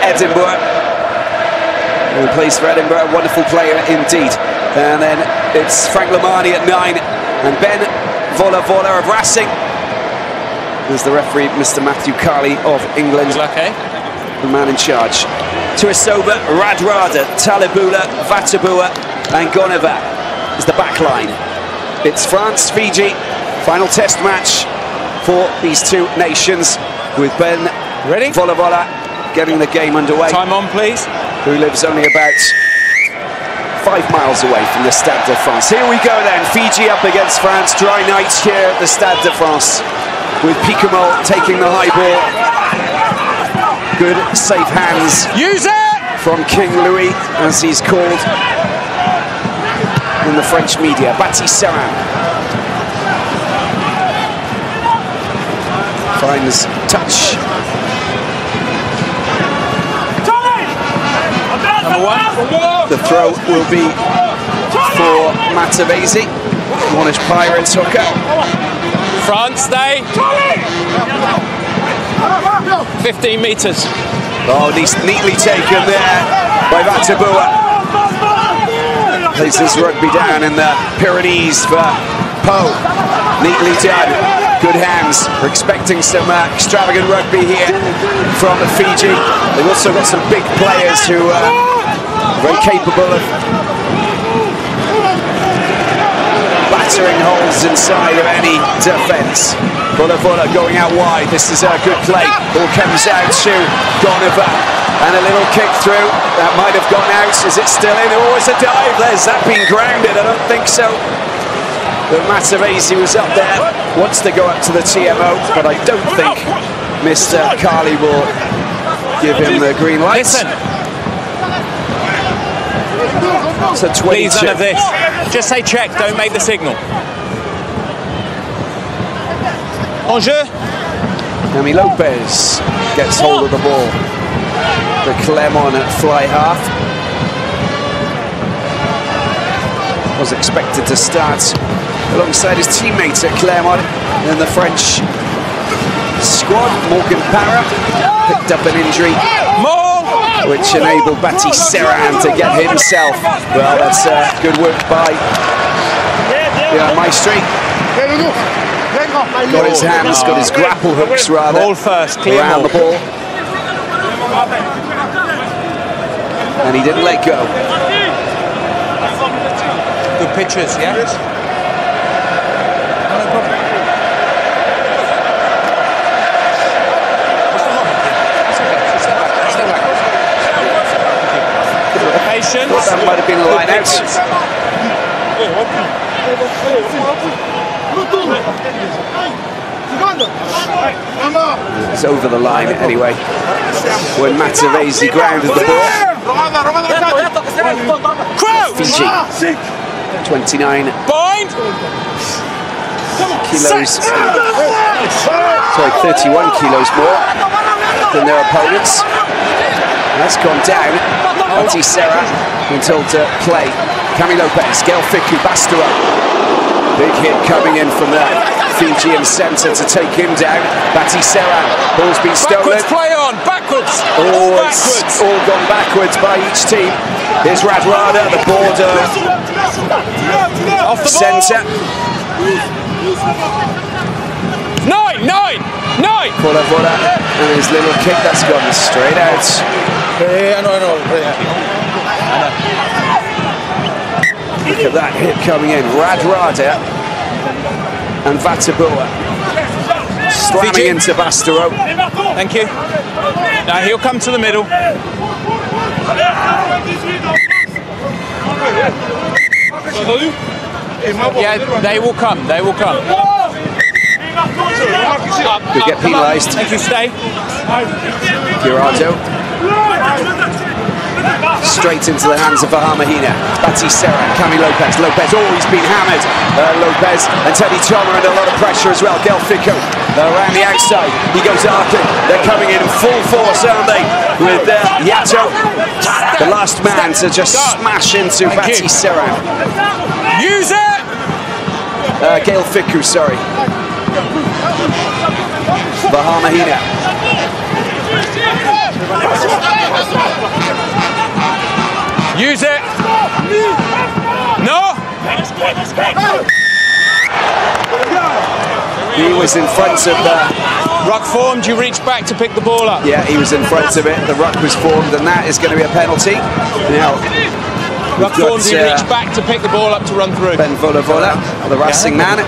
Edinburgh. Who plays for Edinburgh, a wonderful player indeed. And then it's Frank Lamani at 9, and Ben Vola of Racing. There's the referee, Mr. Matthew Carley of England. Okay. The man in charge. Tuisova, Radradra, Talibula, Vatabua, and Goneva is the back line. It's France, Fiji, final test match for these two nations, with Ben Vola getting the game underway. Time on, please. Who lives only about 5 miles away from the Stade de France. Here we go then, Fiji up against France. Dry night here at the Stade de France, with Picamol taking the high ball. Good, safe hands. Use it! From King Louis, as he's called in the French media. Bati-Serin finds touch. Number 1. The throw will be for Matavesi. Monash Pirates hooker. France, stay. 15 metres. Oh, neatly taken there by Vatabua. Places rugby down in the Pyrenees for Poe. Neatly done. Good hands. We're expecting some extravagant rugby here from Fiji. They've also got some big players who are very capable of battering holes inside of any defence. Vola going out wide. This is a good play. Ball comes out to Goneva, and a little kick through. That might have gone out. Is it still in? Oh, it's a dive. There's that being grounded? I don't think so. But Matavesi was up there. Wants to go up to the TMO, but I don't think Mr. Carley will give him the green light. Listen. So please, none of this. Just say check, don't make the signal. En jeu. Nami Lopez gets hold of the ball. The Clermont at fly half. Was expected to start alongside his teammates at Clermont in the French squad. Morgan Parra picked up an injury, which enabled Bati-Serin to get himself. Well, that's good work by Maestri. Got his hands, got his grapple hooks rather. Ball first, clear around the ball. And he didn't let go. Good pictures, yeah? Patience. That might have been a line out. It's over the line anyway. When Matavesi grounded the ball. Fiji, 29 kilos, sorry, 31 kilos more than their opponents. That's gone down. Bati-Serin been told to play. Cami Lopez, Gael Fiku, Bastero. Big hit coming in from the Fijian centre to take him down. Bati-Serin, ball's been stolen. Backwards, play on, backwards. Oh, backwards. It's all gone backwards by each team. Here's Radradra, the border. Off the centre. 9. Vola, and his little kick that's gone straight out. Look at that hit coming in. Radradra and Vatabua slamming Fiji into Bastero. Thank you. Now he'll come to the middle. Yeah, they will come. Could get penalised. Thank you, stay. Girardo. Straight into the hands of Vahamahina. Bati-Serin, Cami Lopez. Oh, he's been hammered. Lopez and Teddy Thomas under a lot of pressure as well. Gael Fiku around the outside. He goes arcing. They're coming in full force, aren't they? With Yato, the last man to just smash into Bati-Serin. Use it! Gael Fiku, sorry. Vahamahina. Use it. No. He was in front of the ruck formed. You reach back to pick the ball up. Yeah, he was in front of it. The ruck was formed, and that is going to be a penalty. Now, ruck formed. You reach back to pick the ball up to run through. Ben Vola, the Racing man,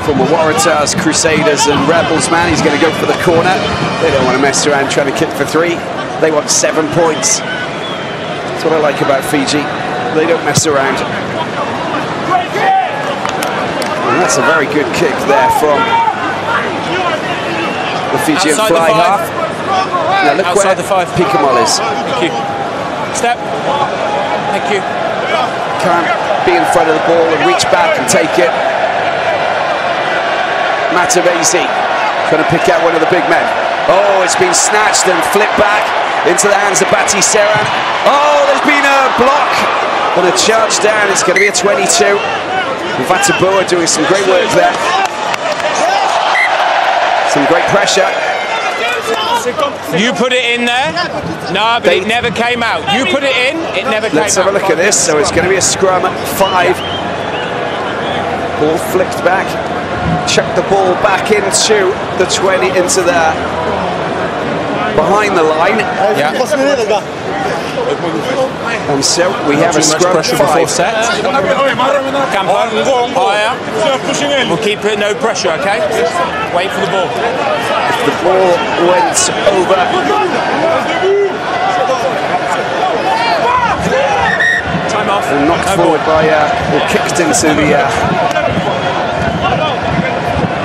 former Waratahs, Crusaders, and Rebels man. He's going to go for the corner. They don't want to mess around trying to kick for 3. They want 7 points. That's what I like about Fiji. They don't mess around. And that's a very good kick there from the Fijian fly half. Now look outside where the 5. Picamoll is. Thank you. Step. Thank you. Can't be in front of the ball and reach back and take it. Matavesi going to pick out one of the big men. Oh, it's been snatched and flipped back into the hands of Bati Seran. Oh, there's been a block and a charge down. It's going to be a 22. Vatabua doing some great work there. Some great pressure. You put it in there. No, but it never came out. You put it in, it never came out. Let's have a look at this. So it's going to be a scrum at 5. Ball flicked back. Chuck the ball back into the 20, into the behind the line. Yeah. And so we have a scrum at 5. Before set. Campo, higher. We'll keep it no pressure, okay? Wait for the ball. If the ball went over. Time off. And knocked forward by, or kicked into the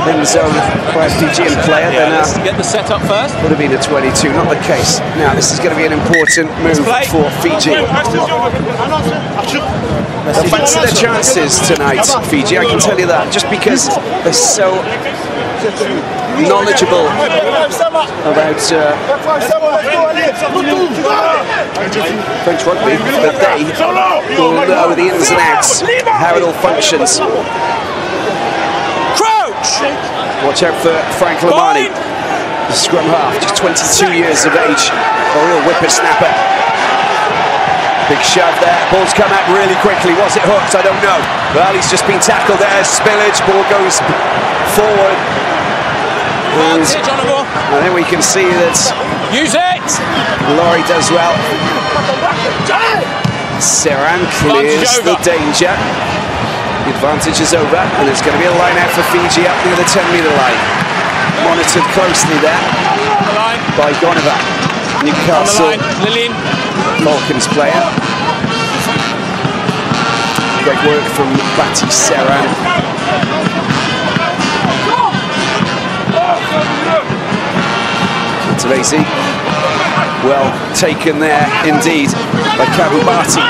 end zone by a Fijian player, Yeah, then let's get the set up first. would have been a 22, not the case. Now this is going to be an important move for Fiji. They'll fancy their chances tonight, Fiji, I can tell you that, just because they're so knowledgeable about French rugby, that they will know the ins and outs, how it all functions. Watch out for Frank Lamani, the scrum half, just 22 years of age, a real whippersnapper. Big shove there, ball's come out really quickly. Was it hooked? I don't know. Well, he's just been tackled there, spillage, ball goes forward. And then we can see that use it. Laurie does well. Seran clears the danger. The advantage is over, and it's going to be a line out for Fiji up near the 10-metre line. Monitored closely there by Goneva, Newcastle Falcons player. Great work from Bati Seran. Tavesi, well taken there indeed by Kabubati.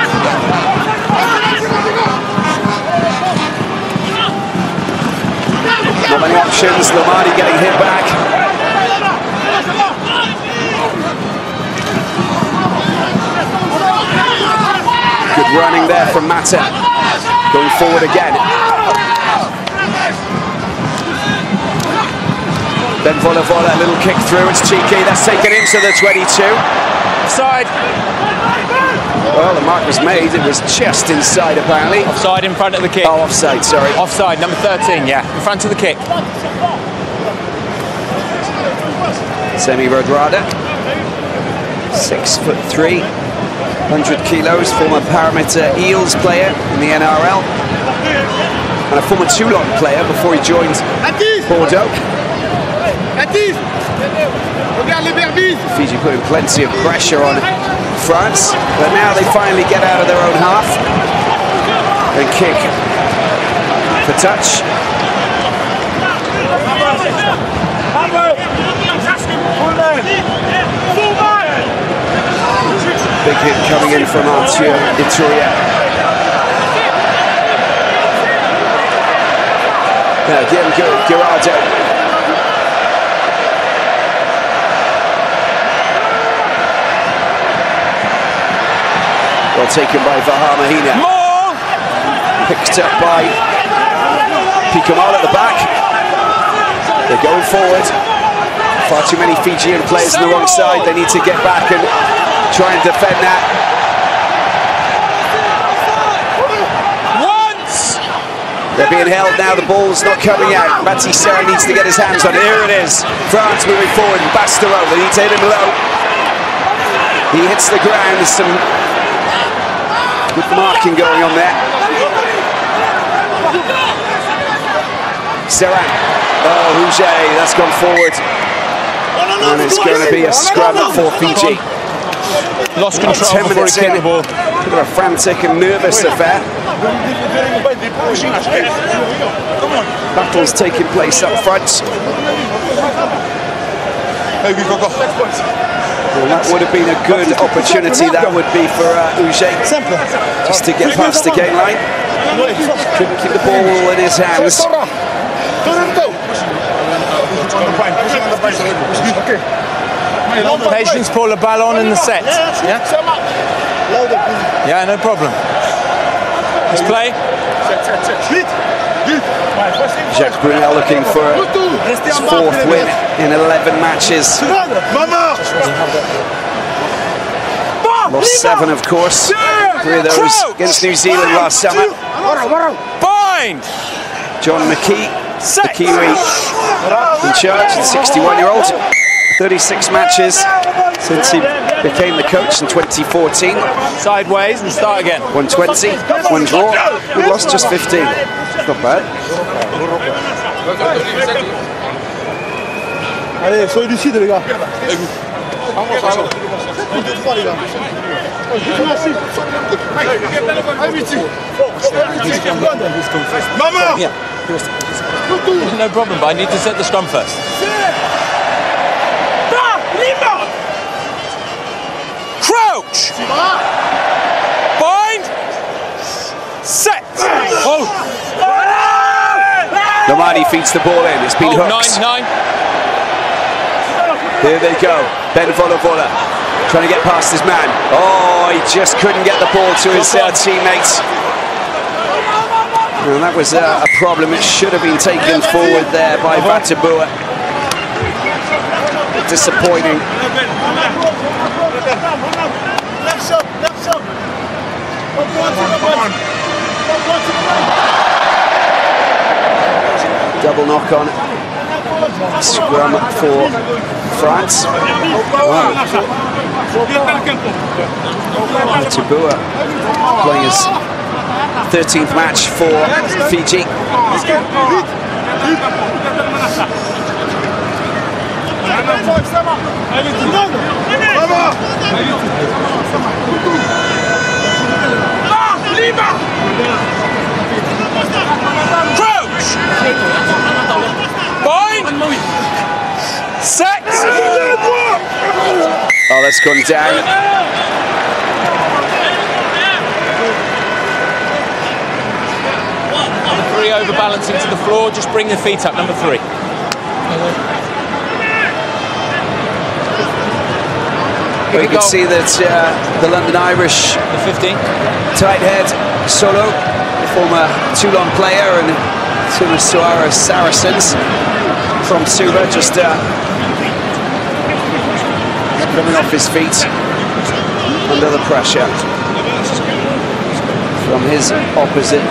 Not many options, Lamani getting hit back. Good running there from Mata. Going forward again. Then Vola, a little kick through, it's cheeky, that's taken into the 22. Offside. Well, the mark was made, it was just inside apparently. Offside in front of the kick. Oh, offside, sorry. Offside, number 13, yeah, in front of the kick. Semi Rodrada, 6'3", 100 kilos, former Parameter Eels player in the NRL, and a former Toulon player before he joined Bordeaux. Fiji putting plenty of pressure on France, but now they finally get out of their own half and kick for touch. Big hit coming in from Artur Ituria. Again, Gerardo. Well taken by Vahamahina. More! Picked up by Picamoll at the back. They're going forward. Far too many Fijian players on the wrong side. They need to get back and try and defend that. They're being held now, the ball's not coming out. Batistera needs to get his hands on it. Here it is. France moving forward. Bastero, they need to hit him low. He hits the ground. There's some good marking going on there. Serran. Oh, Rouget, that's gone forward. And it's going to be a scrum for Fiji. Lost control 10 minutes in. ball. Bit of a frantic and nervous affair. Battles taking place up front. Well, that would have been a good opportunity, that would be for Rouget, just to get past the game line. Couldn't keep the ball in his hands. Patience pour le ballon in the set. Yeah? Yeah, no problem. Let's play. Jacques Brunel looking for his 4th win in 11 matches. Lost 7, of course. 3 of those against New Zealand last summer. Bind! John McKee, the Kiwi, in charge, the 61-year-old. 36 matches since he became the coach in 2014. Sideways and start again. 120, 1 draw. We lost just 15. Not bad. Allez, soyez lucides les gars. Maman! Yeah. No problem, but I need to set the scrum first. Crouch! Bind! Set! Oh! Nomani feeds the ball in. It's been hooked. 9-9. Here they go. Ben Volavola trying to get past his man. Oh, he just couldn't get the ball to his teammates. And that was a problem. It should have been taken forward there by Batibua. Disappointing. Double knock on. Scrum for France. Wow. Batibua playing his 13th match for Fiji. Crouch! Bind! Set! Oh, that's gone down. Number 3 overbalancing to the floor. Just bring the feet up. Number 3. You can see that the London Irish, the 15, tight head Solo, the former Toulon player, and Tuna Suarez Saracens from Suva, just coming off his feet under the pressure from his opposite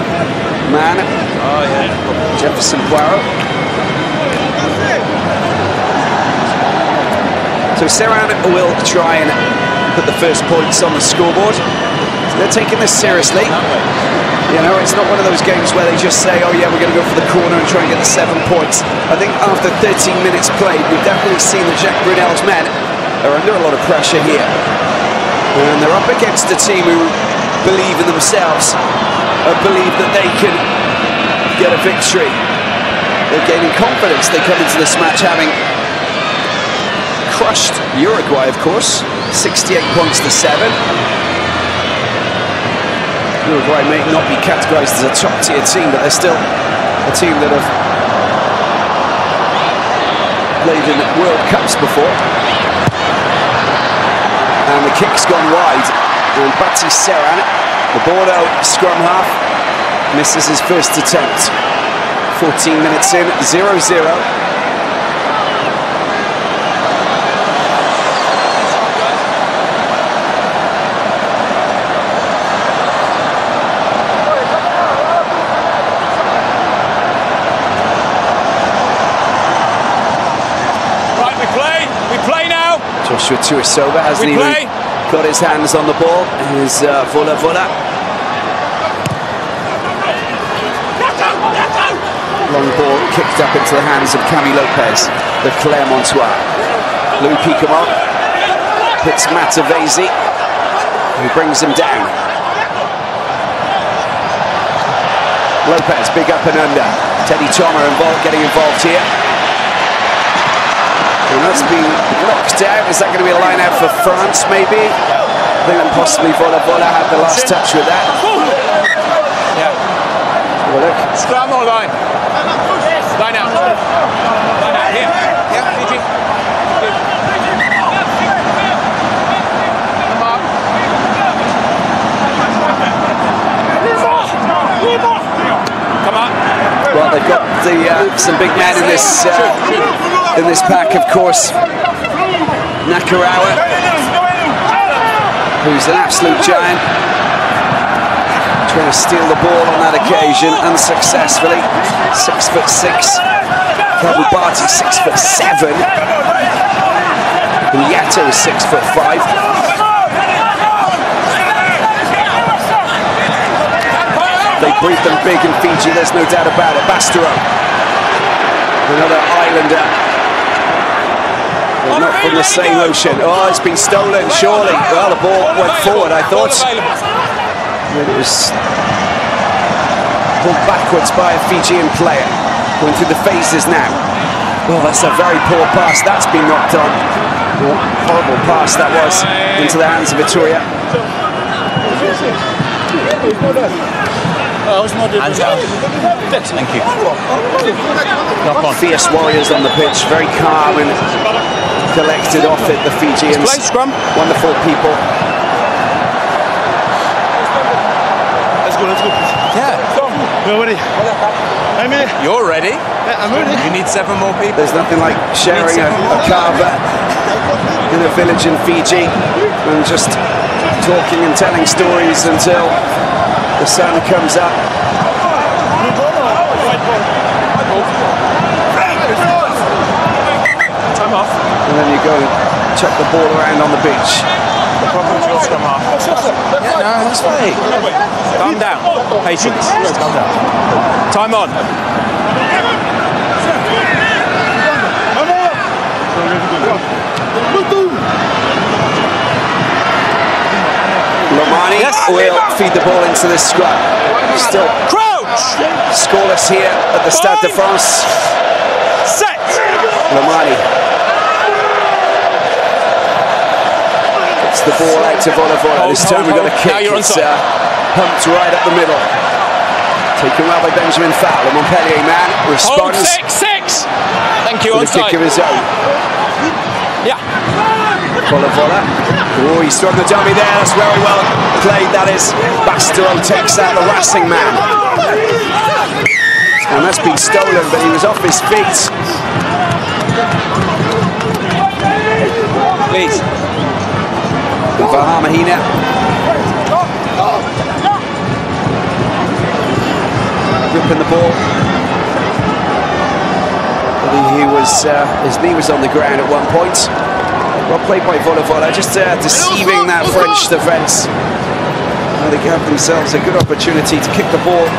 man, Jefferson Poirot. So Serran will try and put the first points on the scoreboard. They're taking this seriously. You know, it's not one of those games where they just say, oh yeah, we're going to go for the corner and try and get the 7 points. I think after 13 minutes played, we've definitely seen that Jacques Brunel's men are under a lot of pressure here. And they're up against a team who believe in themselves and believe that they can get a victory. They're gaining confidence. They come into this match having crushed Uruguay, of course, 68 points to 7. Uruguay may not be categorised as a top-tier team, but they're still a team that have played in World Cups before. And the kick's gone wide, and Bati Serran, the Bordeaux scrum half, misses his first attempt. 14 minutes in, 0-0. Joshua Tuisova hasn't even got his hands on the ball. Here's Vola. Long ball kicked up into the hands of Cami Lopez, the Clermontois. Louis Picamont hits Matavesi, who brings him down. Lopez, big up and under. Teddy Thomas getting involved here. And that's been knocked out. Is that going to be a line out for France, maybe? I think that possibly Vola had the last touch with that. Yeah. Well, look. Scrum or line? Line out. Line out. Here. Yeah, Fiji. Come on. Well, they've got some big men in this pack, of course. Nakarawa, who's an absolute giant, trying to steal the ball on that occasion, unsuccessfully. 6'6". Kabubati 6'7". And Yato is 6'5". They breed them big in Fiji, there's no doubt about it. Bastero, another islander. They're not from the same ocean. Oh, it's been stolen, surely. Well, the ball went forward, I thought. It was pulled backwards by a Fijian player. Going through the phases now. Well, that's a very poor pass. That's been knocked on. Oh, horrible pass that was into the hands of Vitoria. Hands out. Thank you. Fierce warriors on the pitch, very calm and collected off it, the Fijians. Play scrum. Wonderful people. Let's go. Yeah. We're ready. I'm ready. You're ready? Yeah, I'm ready. You need 7 more people. There's nothing like sharing a kava in a village in Fiji and just talking and telling stories until the sun comes up. Time off. And then you go and chuck the ball around on the beach. The problem is you'll scrum half. Yeah, no, that's fine. Calm down. Patience. Calm down. Time on. Lomani will feed the ball into this scrum. Still Crouch! scoreless here at the Stade de France. Set! Lomani gets the ball out to Vola. This time we've got a kick. It's pumped right up the middle. Taken well by Benjamin Fowl. A Montpellier man responds. Hold 6-6! Thank you, with a kick of his own. Yeah. Vola. Oh, he's thrown the dummy there. That's very well played, that is. Bastero takes out the Racing man. And that's been stolen, but he was off his feet. Please. Vahamahina. Ripping the ball. He was, his knee was on the ground at one point. Well played by Vola, just deceiving that French defence. They have themselves a good opportunity to kick the ball.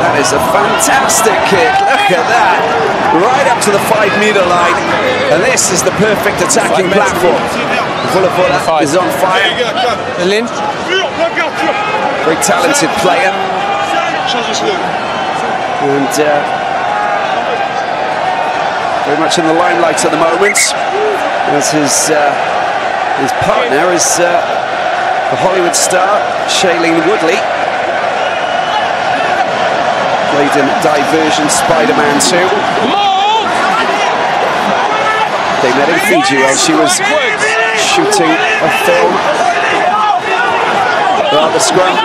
That is a fantastic kick, look at that. Right up to the 5-metre line. And this is the perfect attacking platform. Vola is on fire. Very talented player. And very much in the limelight at the moment. As his partner is the Hollywood star Shailene Woodley, played in Diversion Spider-Man 2. They met in Fiji while she was shooting a film. Well, the scrum,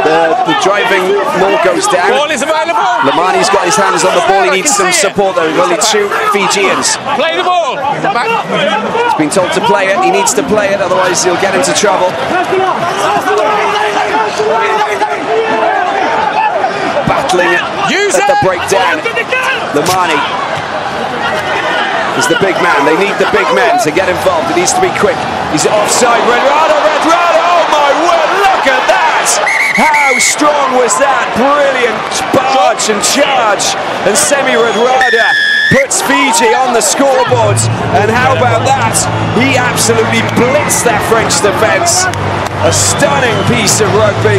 the driving maul goes down. Ball is available. Lomani's got his hands on the ball. He needs some support though. Only 2 Fijians. Play the ball. He's been told to play it. He needs to play it, otherwise he'll get into trouble. Battling it at the breakdown. Lomani He's the big man. They need the big men to get involved. It needs to be quick. He's offside. Redrado, oh my word, look at that! How strong was that? Brilliant barge and charge. And Semi Redrado puts Fiji on the scoreboard. And how about that? He absolutely blitzed that French defence. A stunning piece of rugby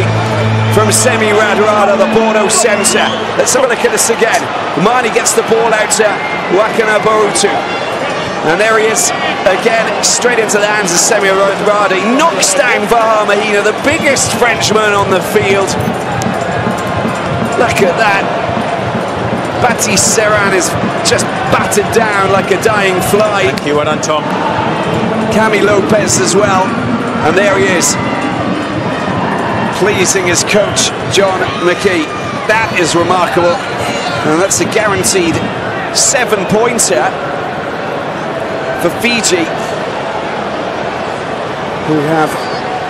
from Semi Redrado, the Bordeaux centre. Let's have a look at this again. Mani gets the ball out to Wakana Borutu. And there he is again, straight into the hands of Semi Redrado. He knocks down Vaha Mahina, the biggest Frenchman on the field. Look at that. Baptiste Serran is just battered down like a dying fly. Thank you, well done, Tom. Cami Lopez as well. And there he is, pleasing his coach, John McKee. That is remarkable. And that's a guaranteed 7-pointer for Fiji, who have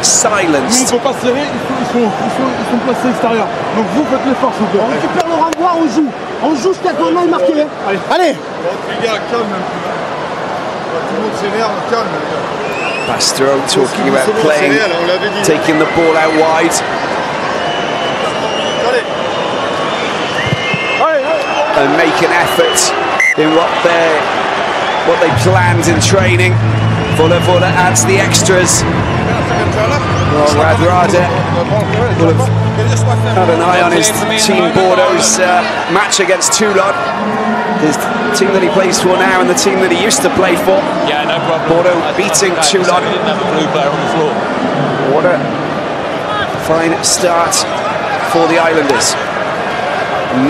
silenced. Il faut pas serrer, ils sont placés extérieurs. Donc vous faites l'effort, s'il vous plaît. On récupère le renvoi, on joue. On joue jusqu'à qu'on aille marquer. Allez. Les gars, calme un peu. Tout le monde s'énerve, calme les gars. Pastero talking about playing, taking the ball out wide. And make an effort in what they planned in training. Vola adds the extras. Well, Redrado will have had an eye on his team Bordeaux's match against Toulon. His team that he plays for now and the team that he used to play for. Yeah, no problem. Bordeaux beating Toulon. He didn't have a blue player on the floor. What a fine start for the Islanders.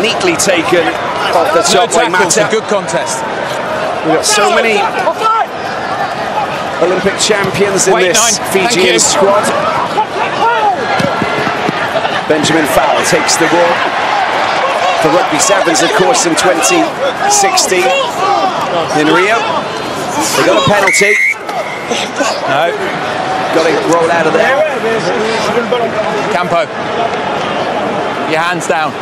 Neatly taken off the top by Mata. Good contest. We've got so many Olympic champions in this Fijian squad. Benjamin Fowler takes the ball for Rugby Sevens, of course, in 2016 in Rio. They got a penalty. No. Got to roll out of there. Campo, your hands down.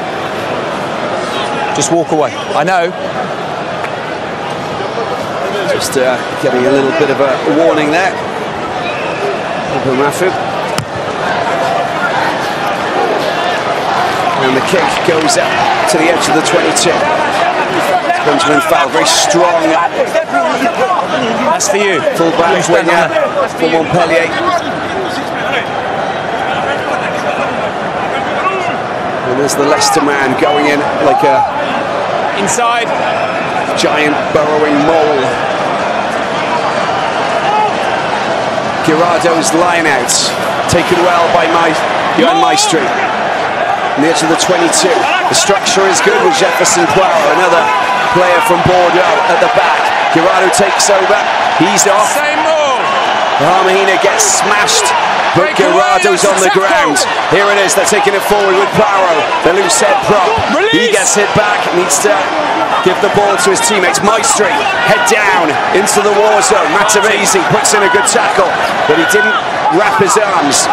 Just walk away. I know. Just getting a little bit of a warning there. Mafu. And the kick goes up to the edge of the 22. Benjamin Fowler, very strong. That's for you. Full-back winger for Montpellier. And there's the Leicester man going in like a inside giant burrowing mole. Girardo's line out, taken well by Johan Maestri. On the edge of the 22. The structure is good with Jefferson Poirot, another player from Bordeaux at the back. Girardo takes over. He's off. Same ball. Mahina gets smashed, but Girardo's on the ground. Here it is, they're taking it forward with Poirot, the loose head prop. He gets hit back, needs to give the ball to his teammates. Maestri, head down into the war zone. Matavesi puts in a good tackle, but he didn't wrap his arms.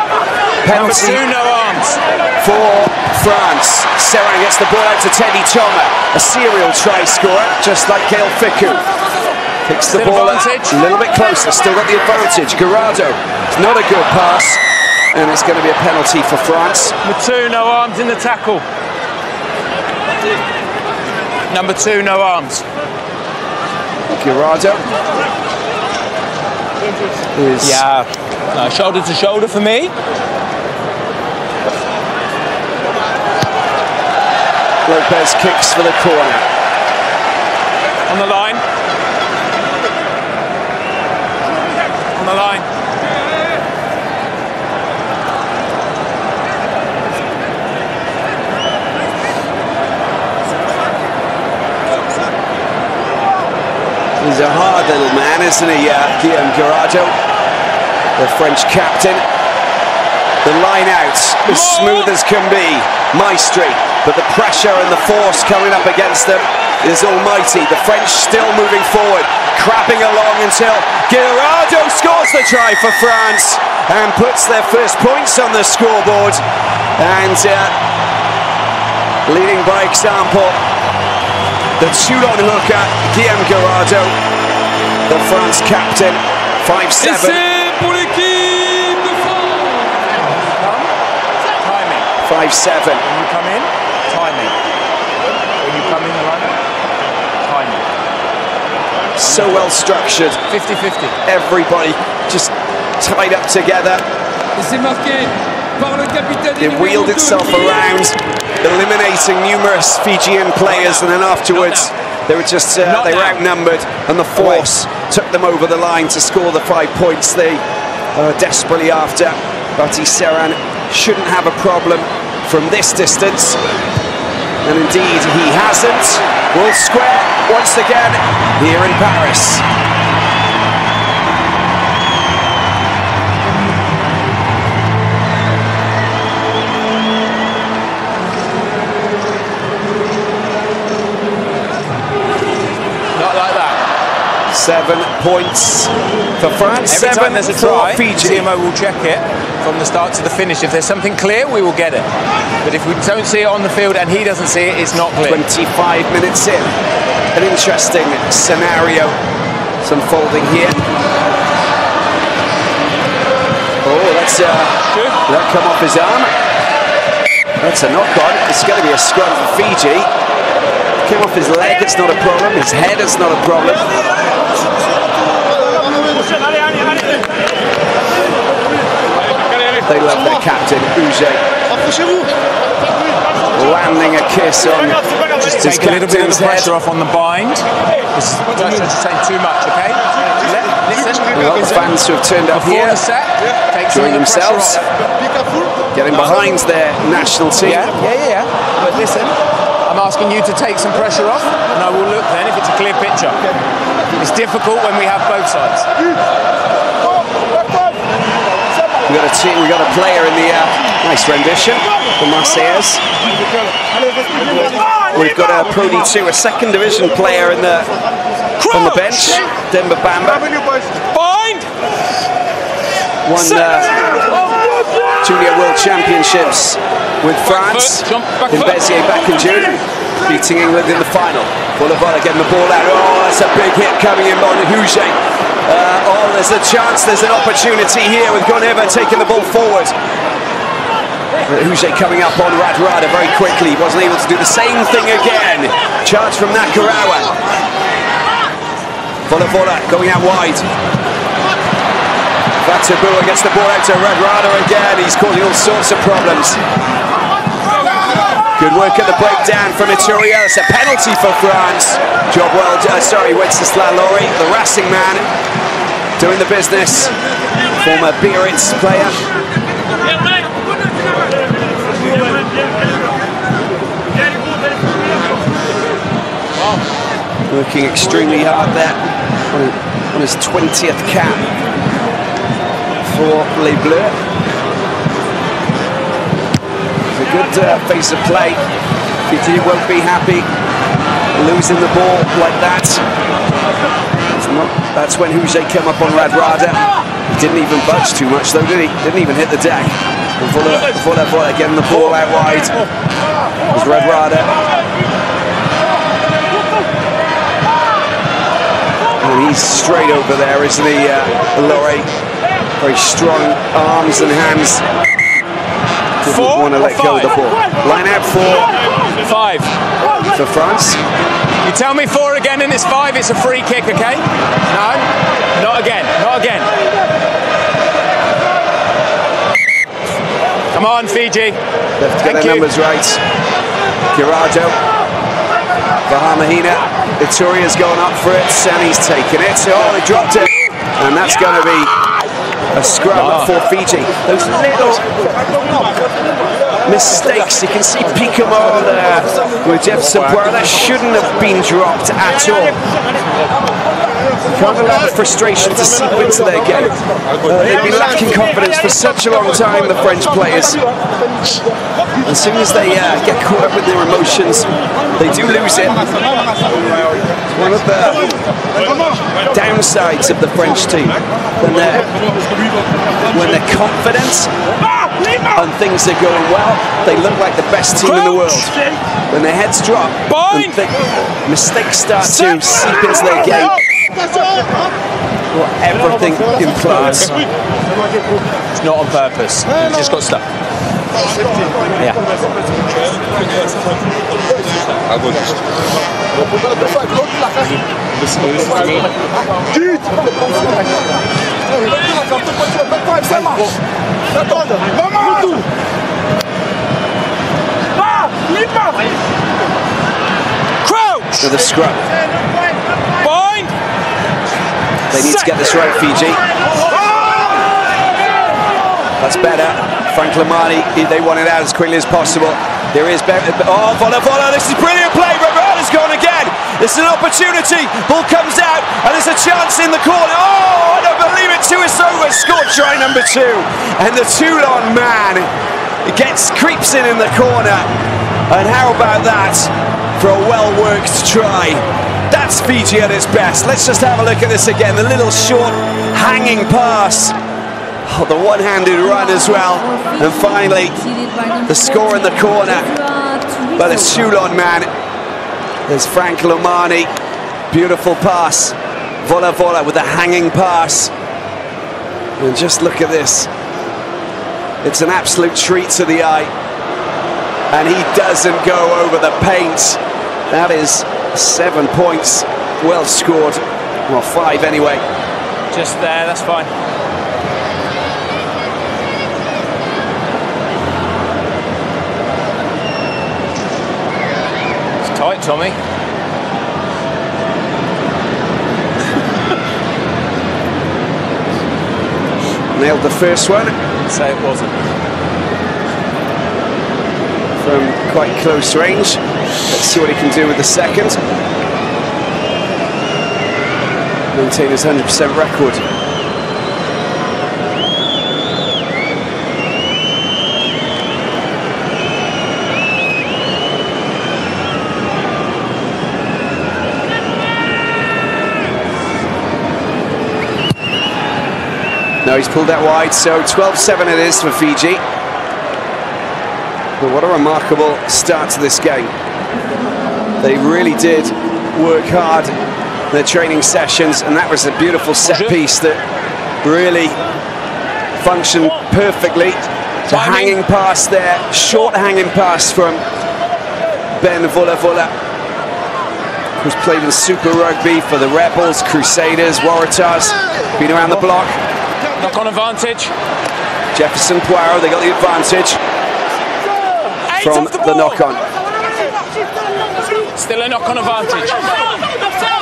Penalty No arms for France. Serran gets the ball out to Teddy Toma, a serial try scorer, just like Gail Fickou. Picks the ball up a little bit closer, still got the advantage. Girardo, it's not a good pass, and it's going to be a penalty for France. Number 2, no arms in the tackle. Number 2, no arms. Girardo is... Yeah, no, shoulder to shoulder for me. Lopez kicks for the corner. On the line. On the line. He's a hard little man, isn't he, Guillaume Girardo, the French captain. The line out, as smooth as can be, Maestri, but the pressure and the force coming up against them is almighty. The French still moving forward, crapping along until Girardo scores the try for France and puts their first points on the scoreboard. And leading by example, the Toulon hooker, Guillaume Girardo, the France captain. 5-7. 5-7. When you come in, timing. When you come in the line, timing. So well structured. 50-50. Everybody just tied up together. It wheeled itself around, eliminating numerous Fijian players, and then afterwards they were just they were outnumbered, and the force took them over the line to score the 5 points they are desperately after. Batiseran shouldn't have a problem from this distance, and indeed he hasn't. Will square once again here in Paris. Not like that. 7 points for France. Every time there's a try, Fiji. TMO will check it from the start to the finish. If there's something clear, we will get it. But if we don't see it on the field and he doesn't see it, it's not clear. 25 minutes in. An interesting scenario is unfolding here. Oh, that's that come off his arm. That's a knock-on. It's going to be a scrum for Fiji. Came off his leg, it's not a problem. His head, it's not a problem. They love their captain, Uge. Landing a kiss on just take a little bit of the pressure off on the bind. This is just saying too much, okay? Listen. Well, fans who have turned up Before here, the set, take enjoying some of the pressure themselves, off. getting behind their national team. Yeah. But listen, I'm asking you to take some pressure off, and I will look then if it's a clear picture. It's difficult when we have both sides. We got a team, we got a player in the nice rendition, the Marseillaise. We've got a Pro D2, a second division player in the on the bench, Demba Bamba. Bind! Won Junior World Championships with France in Béziers back in June, beating England in the final. Boulevard getting the ball out. Oh, that's a big hit coming in on Huge. There's a chance, there's an opportunity here with Goneva taking the ball forward. Huge coming up on Radradra very quickly, wasn't able to do the same thing again. Charge from Nakarawa. Vola going out wide. Vatabua gets the ball out to Radradra again. He's causing all sorts of problems. Good work at the breakdown from Ituria. It's a penalty for France. Job well done. Sorry, Wenceslas Laurie, the Racing man, doing the business. Former Biarritz player. Working extremely hard there on his 20th cap for Les Bleus. It's a good phase of play. Fiji won't be happy losing the ball like that. That's when Huge came up on Radradra. He didn't even budge too much though, did he? Didn't even hit the deck. Vola getting the ball out wide. There's Radradra. And he's straight over there, isn't he, Laurie? Very strong arms and hands. Didn't want to let go of the ball. Line out 5 for France. You tell me 4 again and it's 5, it's a free kick, okay? No, not again, not again. Come on, Fiji. Left to get their numbers right. Girardo. Bahamahina. Ituria's gone up for it, and he's taken it. Oh, he dropped it. And that's going to be a scrum for Fiji. Those little mistakes. You can see Picamon there with Jeff Sabuera. That shouldn't have been dropped at all. Can't allow the frustration to seep into their game. They've been lacking confidence for such a long time, the French players. As soon as they get caught up with their emotions, they do lose it. It's one of the downsides of the French team. When they're confident and things are going well, they look like the best team in the world. When their heads drop and mistakes start to seep into their game, Well, everything implodes. It's not on purpose. He's just got stuck. Yeah. Crouch! With a scrub. Bind! They need to get this right, Fiji. That's better. Frank Lamani, they want it out as quickly as possible. There is oh, Vola, this is brilliant play. Roberta's gone again. This is an opportunity. Ball comes out, and there's a chance in the corner. Oh, I don't believe it. Tuisova scored try number 2, and the Toulon man creeps in the corner. And how about that for a well-worked try? That's Fiji at its best. Let's just have a look at this again. The little short hanging pass. Oh, the one-handed run as well. And finally, the score in the corner by the Toulon man. There's Frank Lamani. Beautiful pass. Vola with a hanging pass. And just look at this. It's an absolute treat to the eye. And he doesn't go over the paint. That is 7 points. Well scored. Well, 5 anyway. Just there, that's fine. It's tight, Tommy. Nailed the first one. Say it wasn't. From quite close range. Let's see what he can do with the second. Maintain his 100% record. No, he's pulled that wide, so 12-7 it is for Fiji. But what a remarkable start to this game. They really did work hard in their training sessions, and that was a beautiful set piece that really functioned perfectly. The hanging pass there, short hanging pass from Ben Vola, who's played in Super Rugby for the Rebels, Crusaders, Waratahs, been around the block. Knock on advantage. Jefferson Poirot, they got the advantage from the knock-on. Still a knock-on advantage.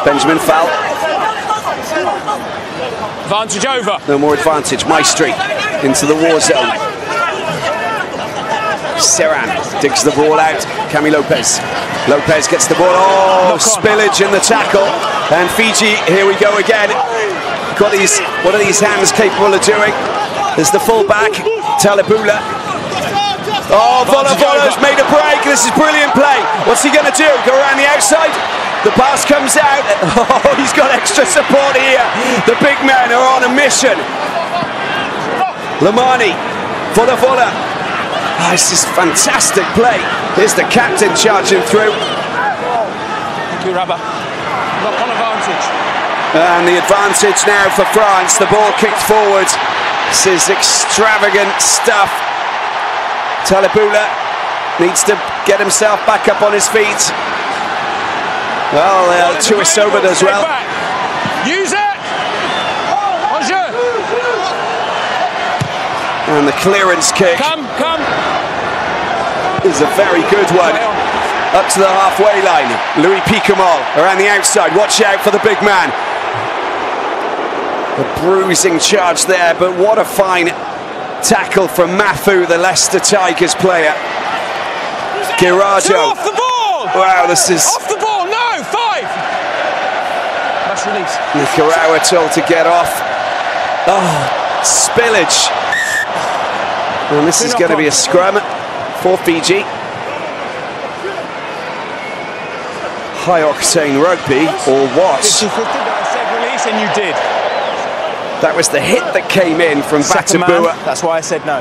Benjamin foul. Advantage over. No more advantage. Maestri into the war zone. Serran digs the ball out. Cami Lopez. Lopez gets the ball. Oh, spillage in the tackle. And Fiji, here we go again. Got these. What are these hands capable of doing? There's the fullback, Talibula. Oh, Vola's made a break. This is brilliant play. What's he going to do? Go around the outside? The pass comes out. Oh, he's got extra support here. The big men are on a mission. Lamani, Vola. Oh, this is fantastic play. Here's the captain charging through. Thank you, Rabba. Knock on advantage. And the advantage now for France. The ball kicked forward. This is extravagant stuff. Talibula needs to get himself back up on his feet. Well, Tuisova as well. Use it! And the clearance kick Come. is a very good one. Up to the halfway line. Louis Picamal around the outside. Watch out for the big man. A bruising charge there, but what a fine tackle from Mafu, the Leicester Tigers player. Girardo. Off the ball! Wow, this is... Off the ball, no! 5! That's release. Nicaragua told to get off. Oh, spillage. And this is going to be a scrum for Fiji. High-octane rugby, or what? 50-50, I said release, and you did. That was the hit that came in from Batabua. That's why I said no.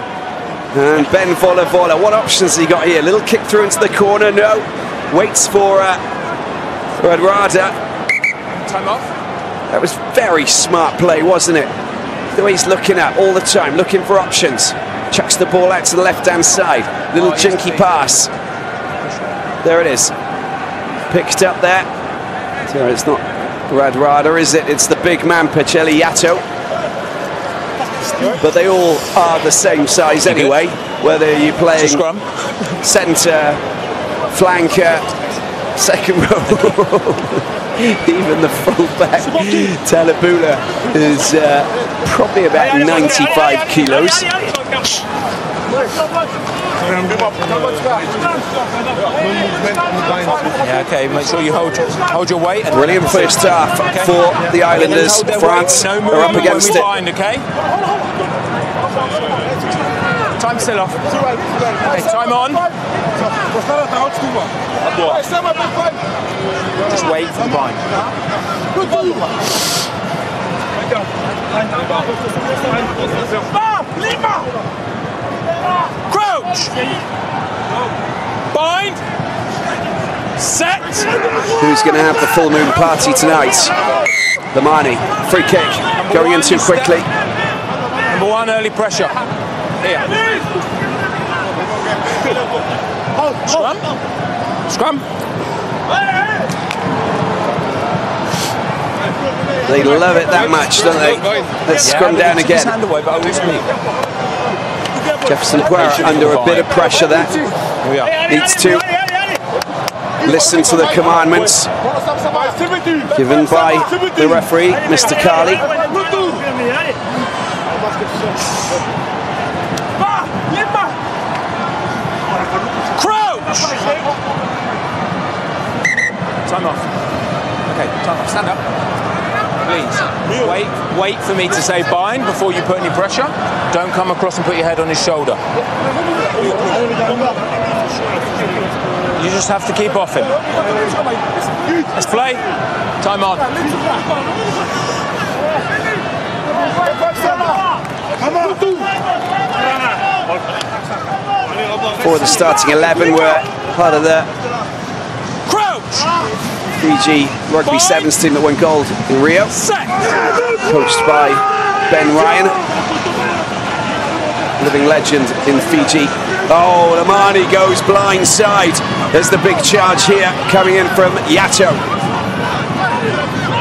And Ben Vola. What options has he got here? Little kick through into the corner. No. Waits for Adrada. Time off. That was very smart play, wasn't it? The way he's looking at all the time, looking for options. Chucks the ball out to the left-hand side. Little jinky pass. There it is. Picked up there. So it's not Radradra, is it? It's the big man, Pacelli Yato. But they all are the same size anyway, whether you're playing centre, flanker, second row. Even the fullback, Talabula, is probably about 95 kilos. Yeah, okay, make sure you hold your weight. And brilliant first half for the Islanders. France are up against it. Okay? Time still off. Okay, time on. Just wait for the bind. Crouch! Bind! Set! Who's going to have the full moon party tonight? The Mani. Free kick. Going in too quickly. Number one, early pressure. Here. Scrum. Scrum. They love it that much, don't they? Let's scrum down again. Jefferson Guerra under a bit of pressure there. Needs to listen to the commandments given by the referee, Mr. Carley. Crouch! Time off. Okay, time off. Stand up. Please. Wait for me to say bind before you put any pressure. Don't come across and put your head on his shoulder. You just have to keep off him. Let's play. Time on. For the starting 11 were part of the Fiji Rugby Sevens team that won gold in Rio, coached by Ben Ryan, living legend in Fiji. Oh, Lamani goes blindside. There's the big charge here coming in from Yato.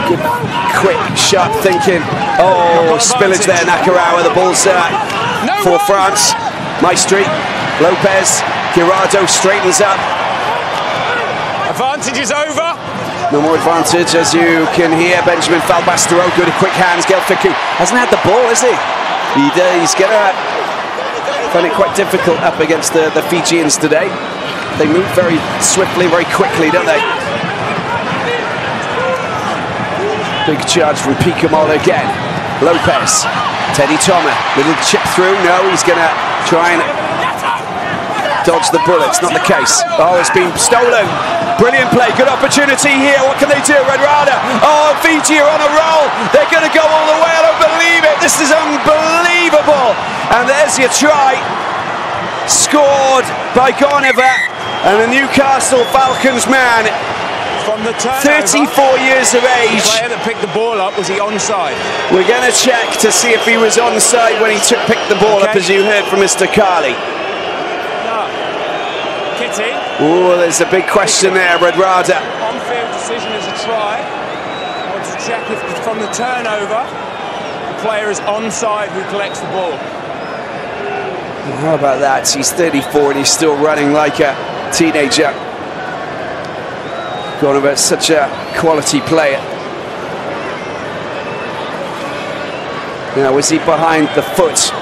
Good, quick, sharp thinking. Oh, spillage there, Nakarawa. The ball's for France. Maestri, Lopez, Girardo straightens up. Advantage is over. No more advantage, as you can hear. Benjamin Falbastero, good quick hands. Gelfiku hasn't had the ball, has he? He's going to find it quite difficult up against the Fijians today. They move very swiftly, very quickly, don't they? Big charge from Picamola again. Lopez, Teddy Thomas, little chip through. No, he's going to try and dodge the bullets. Not the case. Oh, it's been stolen. Brilliant play, good opportunity here. What can they do? Radradra. Oh, Fiji are on a roll. They're going to go all the way. I don't believe it. This is unbelievable. And there's your try. Scored by Goneva. And the Newcastle Falcons man, from the 34 years of age. The player that picked the ball up, was he onside? We're going to check to see if he was onside when he picked the ball up, as you heard from Mr. Carley. Kitty. Oh, there's a big question there, Radradra. On-field decision is a try. I want to check if from the turnover, the player is onside who collects the ball. How about that? He's 34 and he's still running like a teenager. Gone about such a quality player. Now, was he behind the foot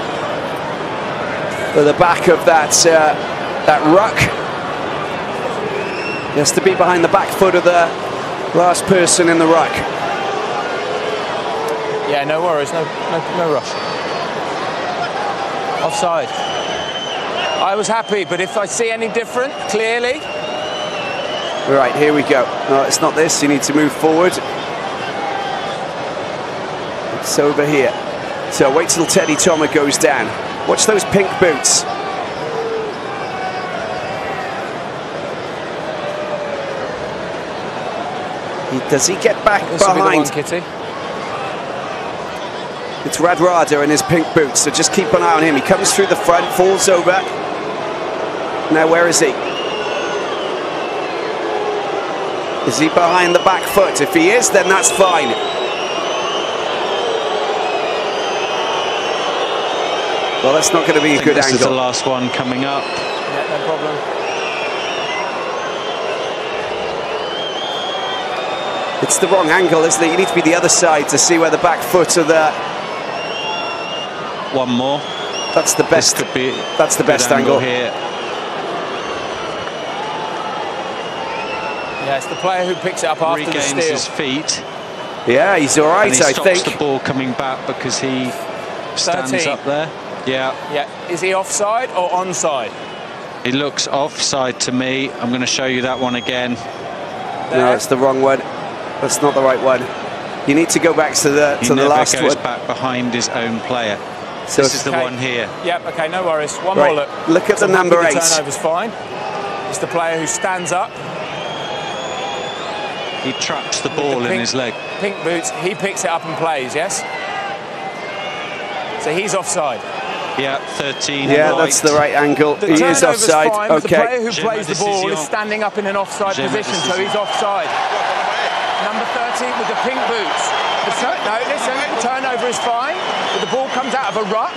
or the back of that ruck? He has to be behind the back foot of the last person in the ruck. Yeah, no worries, no rush. Offside. I was happy, but if I see any different, clearly. Right, here we go. No, it's not this. You need to move forward. It's over here. So wait till Teddy Thomas goes down. Watch those pink boots. Does he get back behind? Kitty. It's Radrada in his pink boots, so just keep an eye on him. He comes through the front, falls over. Now where is he? Is he behind the back foot? If he is, then that's fine. Well, that's not going to be a good angle. This is the last one coming up. Yeah, no problem. It's the wrong angle, isn't it? You need to be the other side to see where the back foot of the... One more. That's the best. That's the best angle here. Yeah, it's the player who picks it up after the Regains steal. his feet. Yeah, he's all right, and he I stops think. the ball coming back because he stands 13. up there. Yeah. Yeah. Is he offside or onside? He looks offside to me. I'm going to show you that one again. No, it's the wrong one. That's not the right one. You need to go back to the last one. He never goes back behind his own player. So this is the one here. Yep, okay, no worries. One more look. Look at the number 8. The turnover's fine. It's the player who stands up. He traps the ball in his leg. Pink boots, he picks it up and plays, yes? So he's offside. Yeah, 13. Yeah, right. that's the right angle. The he is offside. Fine, okay. The player who plays the ball is standing up in an offside position, so he's offside. Number 13 with the pink boots. No, listen, the turnover is fine, but the ball comes out of a ruck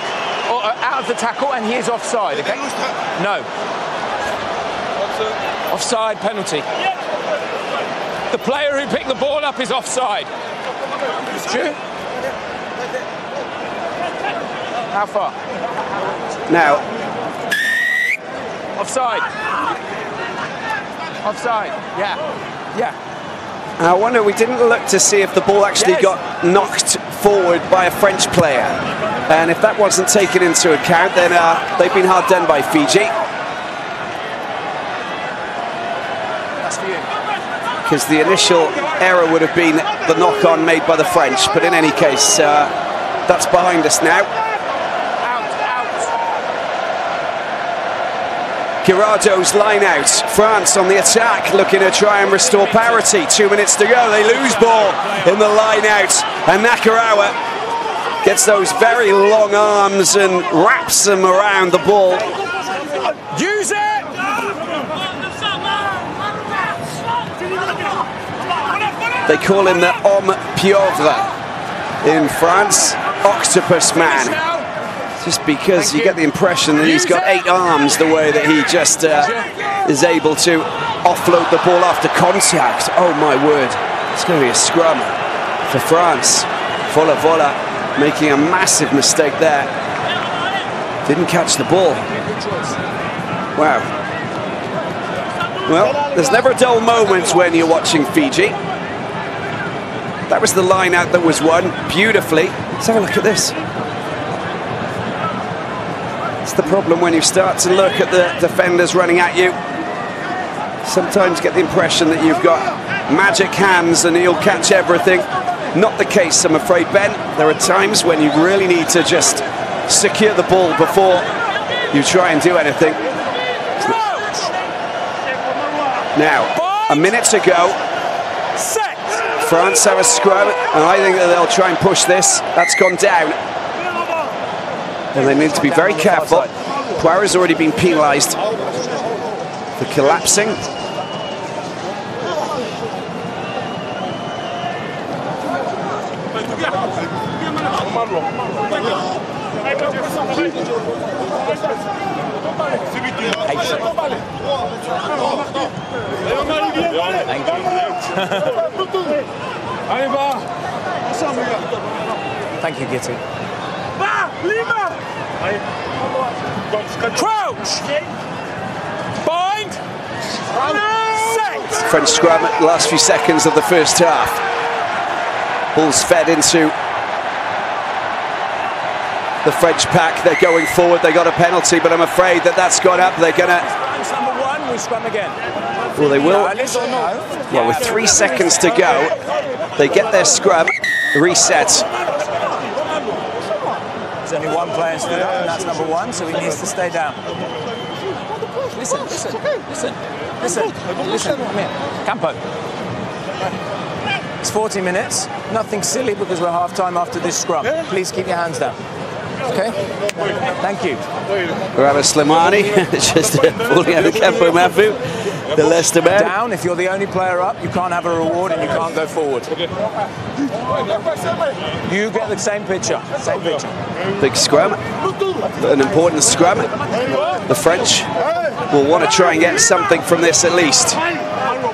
or out of the tackle, and he is offside. Okay? No. Offside penalty. The player who picked the ball up is offside. True. How far? Now. Offside. Offside. Yeah. Yeah. I wonder, we didn't look to see if the ball actually got knocked forward by a French player. And if that wasn't taken into account, then they've been hard done by Fiji. That's for you. Because the initial error would have been the knock-on made by the French. But in any case, that's behind us now. Girardeau's line out. France on the attack, looking to try and restore parity. 2 minutes to go. They lose ball in the line out. And Nakarawa gets those very long arms and wraps them around the ball. Use it! They call him the homme pieuvre in France. Octopus man. Just because you get the impression that he's got 8 arms, the way that he just is able to offload the ball after contact. Oh my word, it's going to be a scrum for France. Vola making a massive mistake there. Didn't catch the ball. Wow. Well, there's never a dull moment when you're watching Fiji. That was the line out that was won beautifully. Let's have a look at this. The problem when you start to look at the defenders running at you. Sometimes get the impression that you've got magic hands and you'll catch everything. Not the case, I'm afraid, Ben. There are times when you really need to just secure the ball before you try and do anything. Now, a minute to go. France have a scrum, and I think that they'll try and push this. That's gone down. And they need to be very careful. Poirot's already been penalised for collapsing. Thank you. Thank you, Gitty. Crouch! Bind! Set! French scrum at the last few seconds of the first half. Ball's fed into the French pack. They're going forward. They got a penalty, but I'm afraid that that's gone up. They're going to... Number 1, we scrum again. Well, they will. Well, with 3 seconds to go, they get their scrum, reset. There's only one player stood up, and that's number 1, so he needs to stay down. Listen, come here. Campo. It's 40 minutes. Nothing silly because we're half-time after this scrum. Please keep your hands down. Okay? Thank you. Rabah Slimani, just falling out of Campo Mafu, the Leicester man. Down, if you're the only player up, you can't have a reward and you can't go forward. You get the same picture. Same picture. Big scrum, an important scrum. The French will want to try and get something from this at least.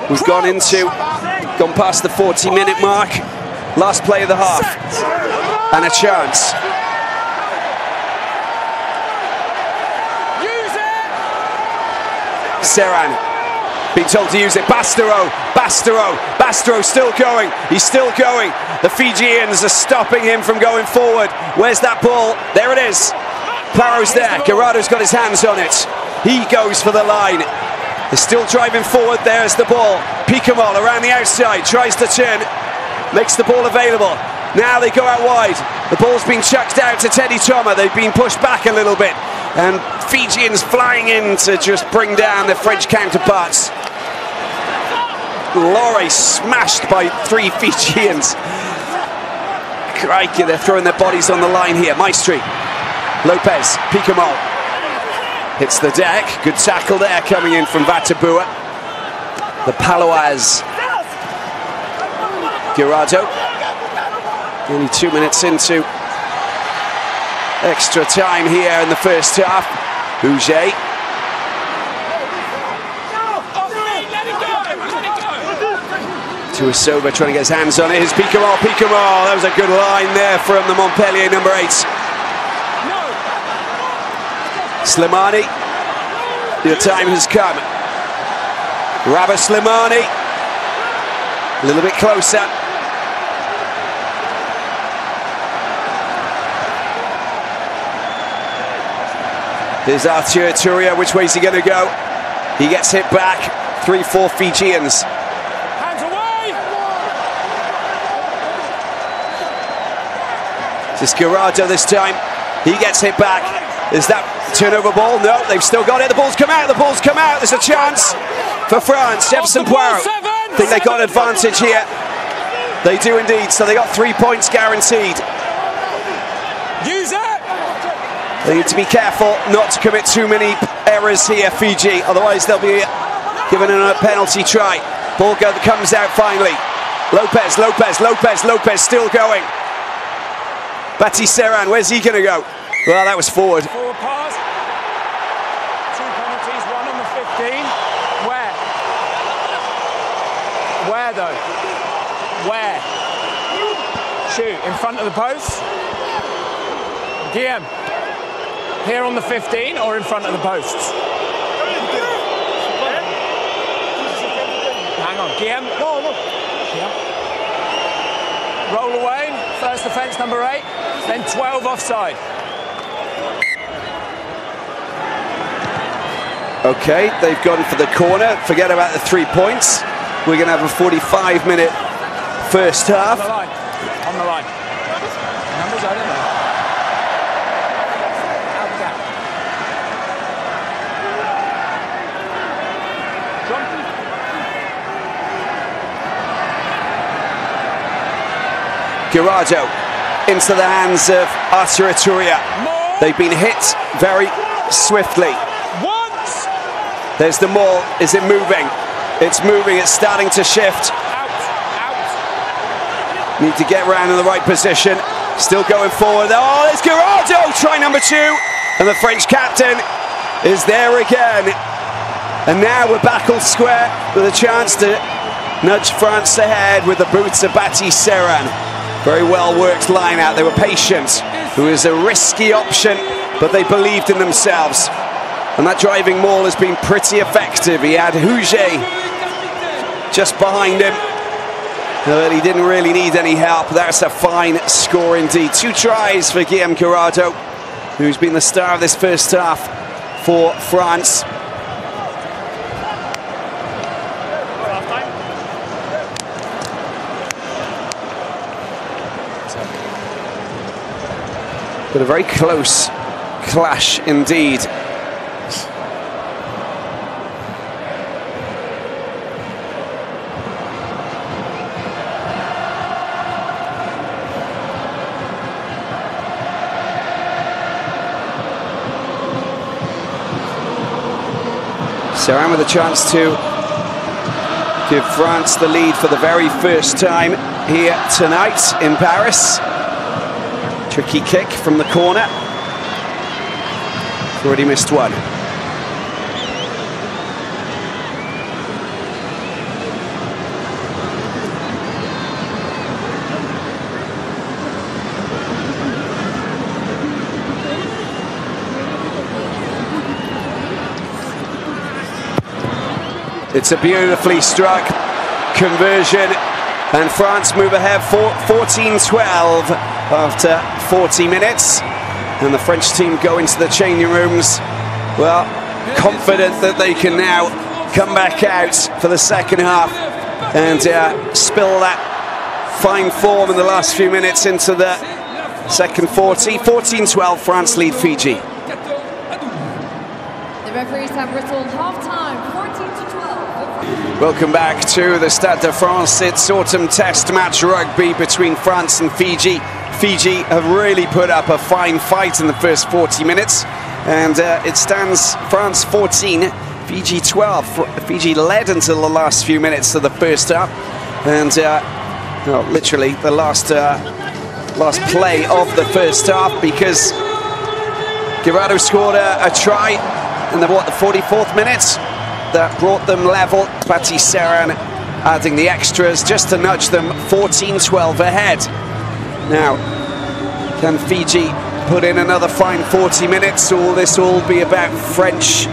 We've gone past the 40-minute mark. Last play of the half. And a chance. Serran being told to use it. Bastero still going. He's still going. The Fijians are stopping him from going forward. Where's that ball? There it is. Paro's there. Guerado's got his hands on it. He goes for the line. They're still driving forward. There's the ball. Picamol around the outside. Tries to turn. Makes the ball available. Now they go out wide. The ball's been chucked out to Teddy Toma. They've been pushed back a little bit. And Fijians flying in to just bring down their French counterparts. Lorry smashed by 3 Fijians. Crikey, they're throwing their bodies on the line here. Maestri, Lopez, Picamol. Hits the deck. Good tackle there coming in from Vatabua. The Palois. Guerado. Only 2 minutes into extra time here in the first half. Huget. Tuisova trying to get his hands on it. Here's Picamol. That was a good line there from the Montpellier number 8. Slimani. The time has come. Rabah Slimani. A little bit closer. There's Arthur Turia. Which way is he going to go? He gets hit back. 3-4 Fijians. Hands away! It's Guerado this time. He gets hit back. Is that turnover ball? No, they've still got it. The ball's come out. There's a chance for France. Jefferson Poirot. Think they got advantage here. They do indeed. So they got 3 points guaranteed. Use it! They need to be careful not to commit too many errors here, Fiji. Otherwise, they'll be given a penalty try. Ball comes out finally. Lopez still going. Bati Serran, where's he going to go? Well, that was forward. Forward pass. 2 penalties, 1 on the 15. Where? Where though? Where? Shoot, in front of the post. Guillaume. Here on the 15 or in front of the posts? Hang on, Guillaume. No. Yeah. Roll away, first offence number 8, then 12 offside. Okay, they've gone for the corner. Forget about the 3 points. We're going to have a 45-minute first half. On the line. Numbers, I don't know. Guerado into the hands of Arthur Turia. They've been hit very swiftly. There's the maul. Is it moving? It's moving. It's starting to shift. Need to get around in the right position. Still going forward. Oh, it's Guerado. Try number 2. And the French captain is there again. And now we're back all square with a chance to nudge France ahead with the boots of Bati Serran. Very well worked line out. They were patient. It was a risky option, but they believed in themselves. And that driving maul has been pretty effective. He had Huget just behind him, but he didn't really need any help. That's a fine score indeed. 2 tries for Guillaume Guerado, who's been the star of this first half for France. But a very close clash indeed. Serran with a chance to give France the lead for the very first time here tonight in Paris. Tricky kick from the corner. Already missed one. It's a beautifully struck conversion, and France move ahead 14-12 after 40 minutes. And the French team go into the changing rooms, well, confident that they can now come back out for the second half and spill that fine form in the last few minutes into the second 40. 14-12, France lead Fiji. The referees have whistled half-time, 14-12. Welcome back to the Stade de France. It's autumn test match rugby between France and Fiji. Fiji have really put up a fine fight in the first 40 minutes, and it stands France 14, Fiji 12. Fiji led until the last few minutes of the first half, and well, literally the last play of the first half, because Guirado scored a try in the 44th minute that brought them level. Patti Serran adding the extras just to nudge them 14-12 ahead. Now, can Fiji put in another fine 40 minutes, or will this all be about French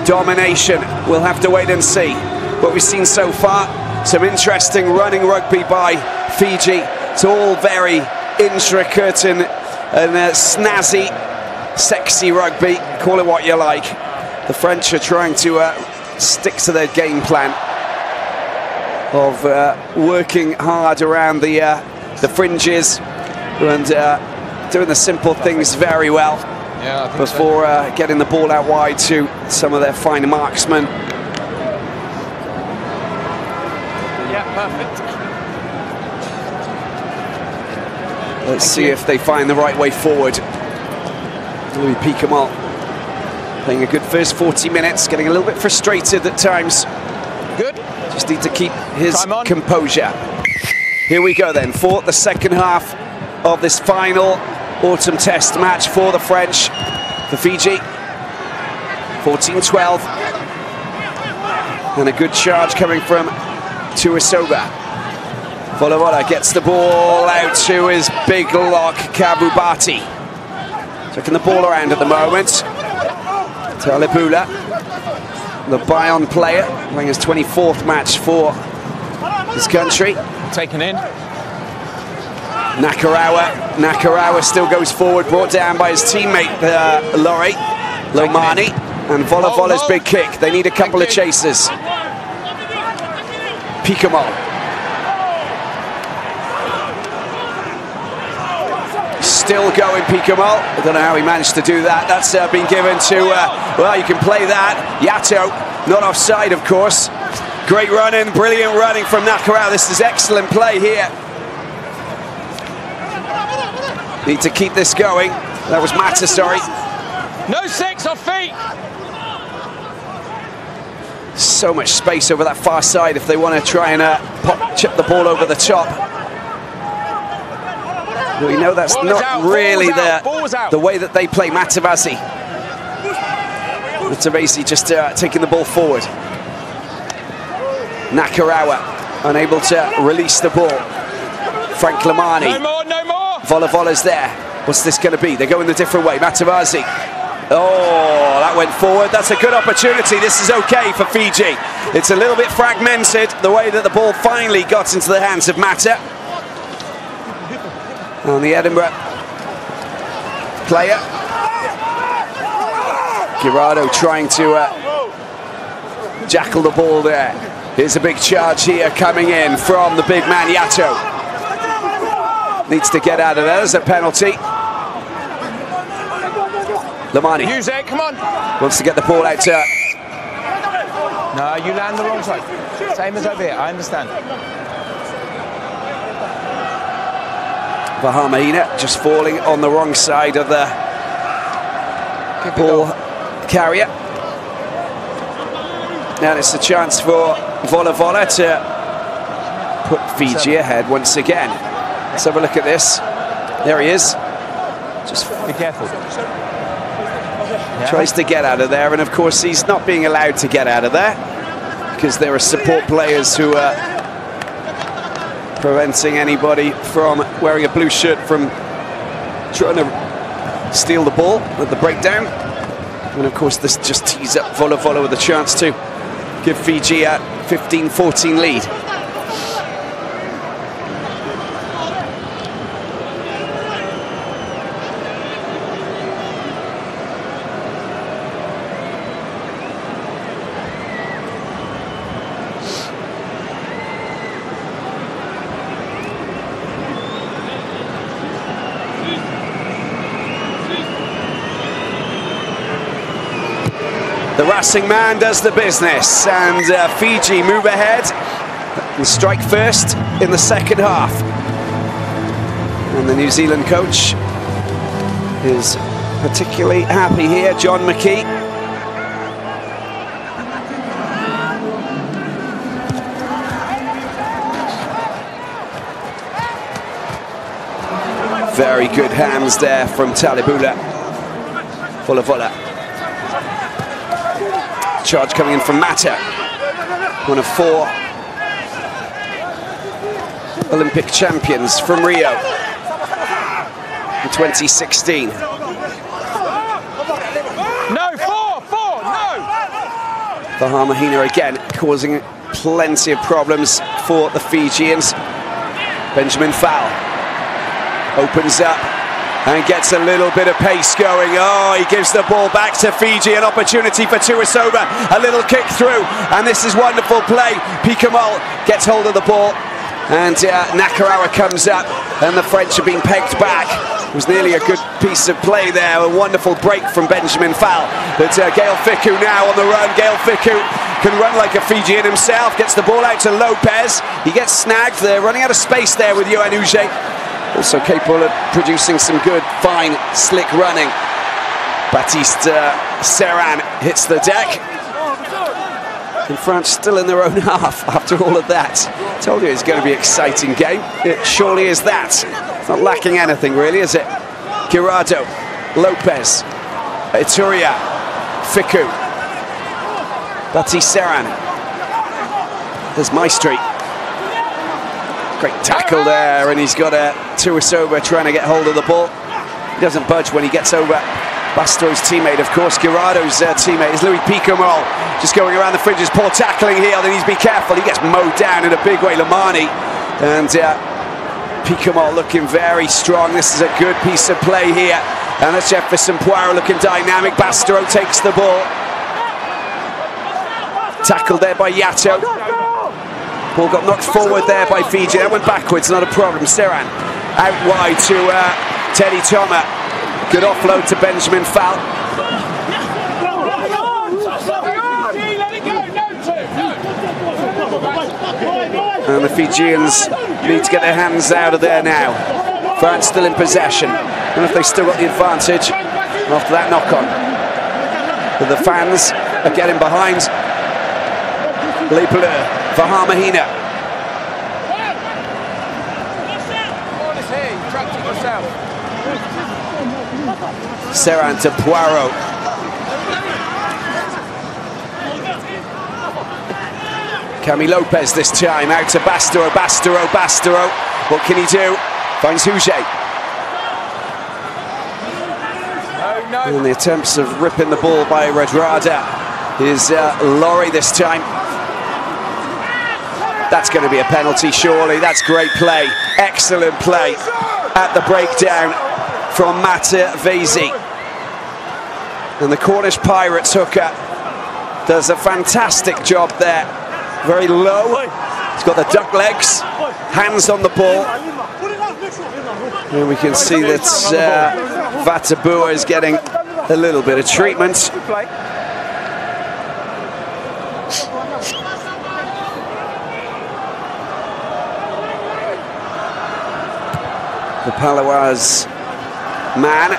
domination? We'll have to wait and see. What we've seen so far, some interesting running rugby by Fiji. It's all very intricate and snazzy, sexy rugby, call it what you like. The French are trying to stick to their game plan of working hard around the fringes and doing the simple things very well, before getting the ball out wide to some of their fine marksmen. Yeah, perfect. Let's see if they find the right way forward. Louis Piquemont playing a good first 40 minutes, getting a little bit frustrated at times. Good. Just need to keep his composure. Here we go then, for the second half of this final autumn test match for the French. For Fiji, 14-12. And a good charge coming from Tuisoba. Volovola gets the ball out to his big lock, Kabubati. Checking the ball around at the moment. Talibula, the Bayonne player, playing his 24th match for his country. Taken in. Nakarawa still goes forward, brought down by his teammate Laurie Lomani, and Volovola's big kick. They need a couple of chasers. Piquemont. Still going, Piquemont. I don't know how he managed to do that. That's been given to, well, you can play that. Yato, not offside, of course. Great running, brilliant running from Nakarawa. This is excellent play here. Need to keep this going. That was Mata, sorry. No six off feet. So much space over that far side if they want to try and chip the ball over the top. We know that's not really the way that they play. Matavasi. Matavasi just taking the ball forward. Nakarawa unable to release the ball. Frank Lamani. No more, no more. Volovola's there. What's this going to be? They're going a different way. Matavasi. Oh, that went forward. That's a good opportunity. This is okay for Fiji. It's a little bit fragmented, the way that the ball finally got into the hands of Mata. On the Edinburgh player. Guirado trying to jackal the ball there. Here's a big charge here coming in from the big man Yato. Needs to get out of there. There's a penalty. Lamani. Use it, come on. Wants to get the ball out to... No, you land the wrong side. Same as over here, I understand. Vahamahina just falling on the wrong side of the ball carrier. Now it's a chance for Vola Vola to put Fiji ahead once again. Let's have a look at this. There he is. Just be careful. Tries to get out of there, and of course he's not being allowed to get out of there because there are support players who are preventing anybody from wearing a blue shirt from trying to steal the ball with the breakdown. And of course this just tees up Vola Vola with a chance to give Fiji a 15-14 lead. The Racing man does the business, and Fiji move ahead and strike first in the second half. And the New Zealand coach is particularly happy here, John McKee. Very good hands there from Talibula. Vola Vola. Charge coming in from Mata, one of 4 Olympic champions from Rio in 2016. No, 4, no! Vahamahina again causing plenty of problems for the Fijians. Benjamin Fowl opens up and gets a little bit of pace going. Oh, he gives the ball back to Fiji, an opportunity for Tuisoba, a little kick through, and this is wonderful play. Picamoll gets hold of the ball, and Nakarawa comes up, and the French have been pegged back. It was nearly a good piece of play there, a wonderful break from Benjamin Fowl. But Gael Fickou now on the run. Gael Fickou can run like a Fijian himself, gets the ball out to Lopez. He gets snagged, they're running out of space there with Yohan Uge. Also capable of producing some good, fine, slick running. Baptiste Serran hits the deck. And France still in their own half after all of that. Told you it's going to be an exciting game. It surely is that. It's not lacking anything really, is it? Girardo, Lopez, Ituria, Fickou, Baptiste Serran. There's Maestri. Great tackle there, and he's got Tuisoba trying to get hold of the ball. He doesn't budge when he gets over Bastro's teammate, of course. Girardo's teammate is Louis Picamoll, just going around the fringes. Poor tackling here, then he's be careful. He gets mowed down in a big way, Lamani. And Picamoll looking very strong. This is a good piece of play here. And that's Jefferson Poirot looking dynamic. Bastro takes the ball. Tackled there by Yato. Ball got knocked forward there by Fiji. That went backwards, not a problem. Serran out wide to Teddy Thomas. Good offload to Benjamin Fowl. And the Fijians need to get their hands out of there now. France still in possession. I don't know if they've still got the advantage after that knock-on. But the fans are getting behind Les Bleus. Vahamahina. Serran to Poirot. Cami Lopez this time, out to Bastero. What can he do? Finds Uge. And the attempts of ripping the ball by Redrada is Laurie this time. That's going to be a penalty, surely. That's great play. Excellent play at the breakdown from Mata Vesi. And the Cornish Pirates hooker does a fantastic job there. Very low. He's got the duck legs, hands on the ball. And we can see that Vatabua is getting a little bit of treatment. The Palawas man.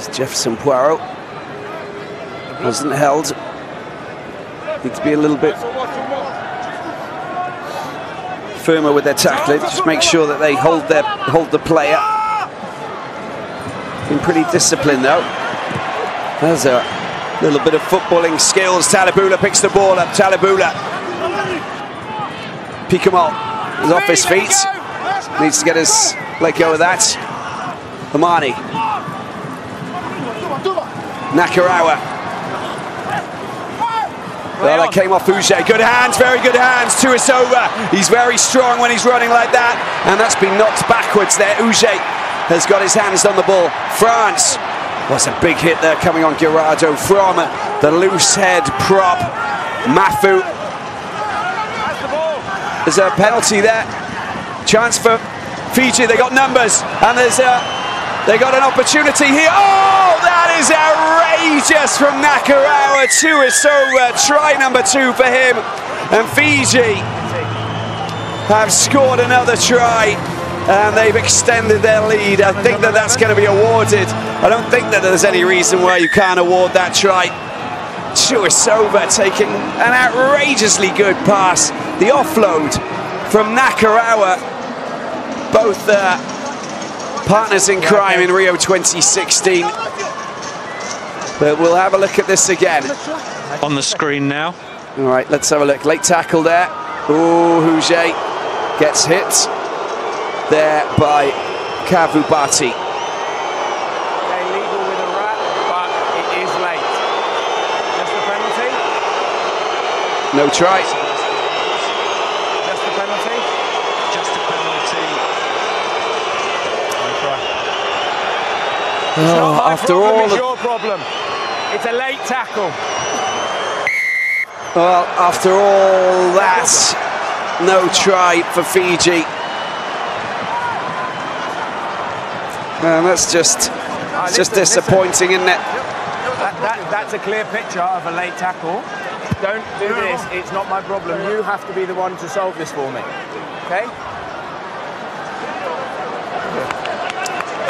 There's Jefferson Poirot. Wasn't held. Need to be a little bit firmer with their tackling. Just make sure that they hold the player. Been pretty disciplined though. There's a little bit of footballing skills. Talibula picks the ball up. Talibula. Pikamal is off his feet. Needs to let go of that. Amani. Nakarawa. Well, that came off Uge. Good hands, very good hands. Tuisova. He's very strong when he's running like that. And that's been knocked backwards there. Uge has got his hands on the ball. France. Was a big hit there coming on Girardo from the loose head prop. Mafu. There's a penalty there. Chance for Fiji. They got numbers. And they got an opportunity here. Oh, that is outrageous from Nakarawa. Tuisova, try number 2 for him. And Fiji have scored another try. And they've extended their lead. I think that's going to be awarded. I don't think that there's any reason why you can't award that try. Tuisova taking an outrageously good pass. The offload from Nakarawa. Both partners in crime in Rio 2016. But we'll have a look at this again. On the screen now. All right, let's have a look. Late tackle there. Oh, Huge gets hit there by Kavubati. Okay, legal with a wrap, but it is late. Just a penalty? No try. Just a penalty? Just a penalty. No try. Oh, after all it's your problem. It's a late tackle. Well, after all that, no try for Fiji. And that's just disappointing, isn't it? That's a clear picture of a late tackle. Don't do this. It's not my problem. You have to be the one to solve this for me. Okay?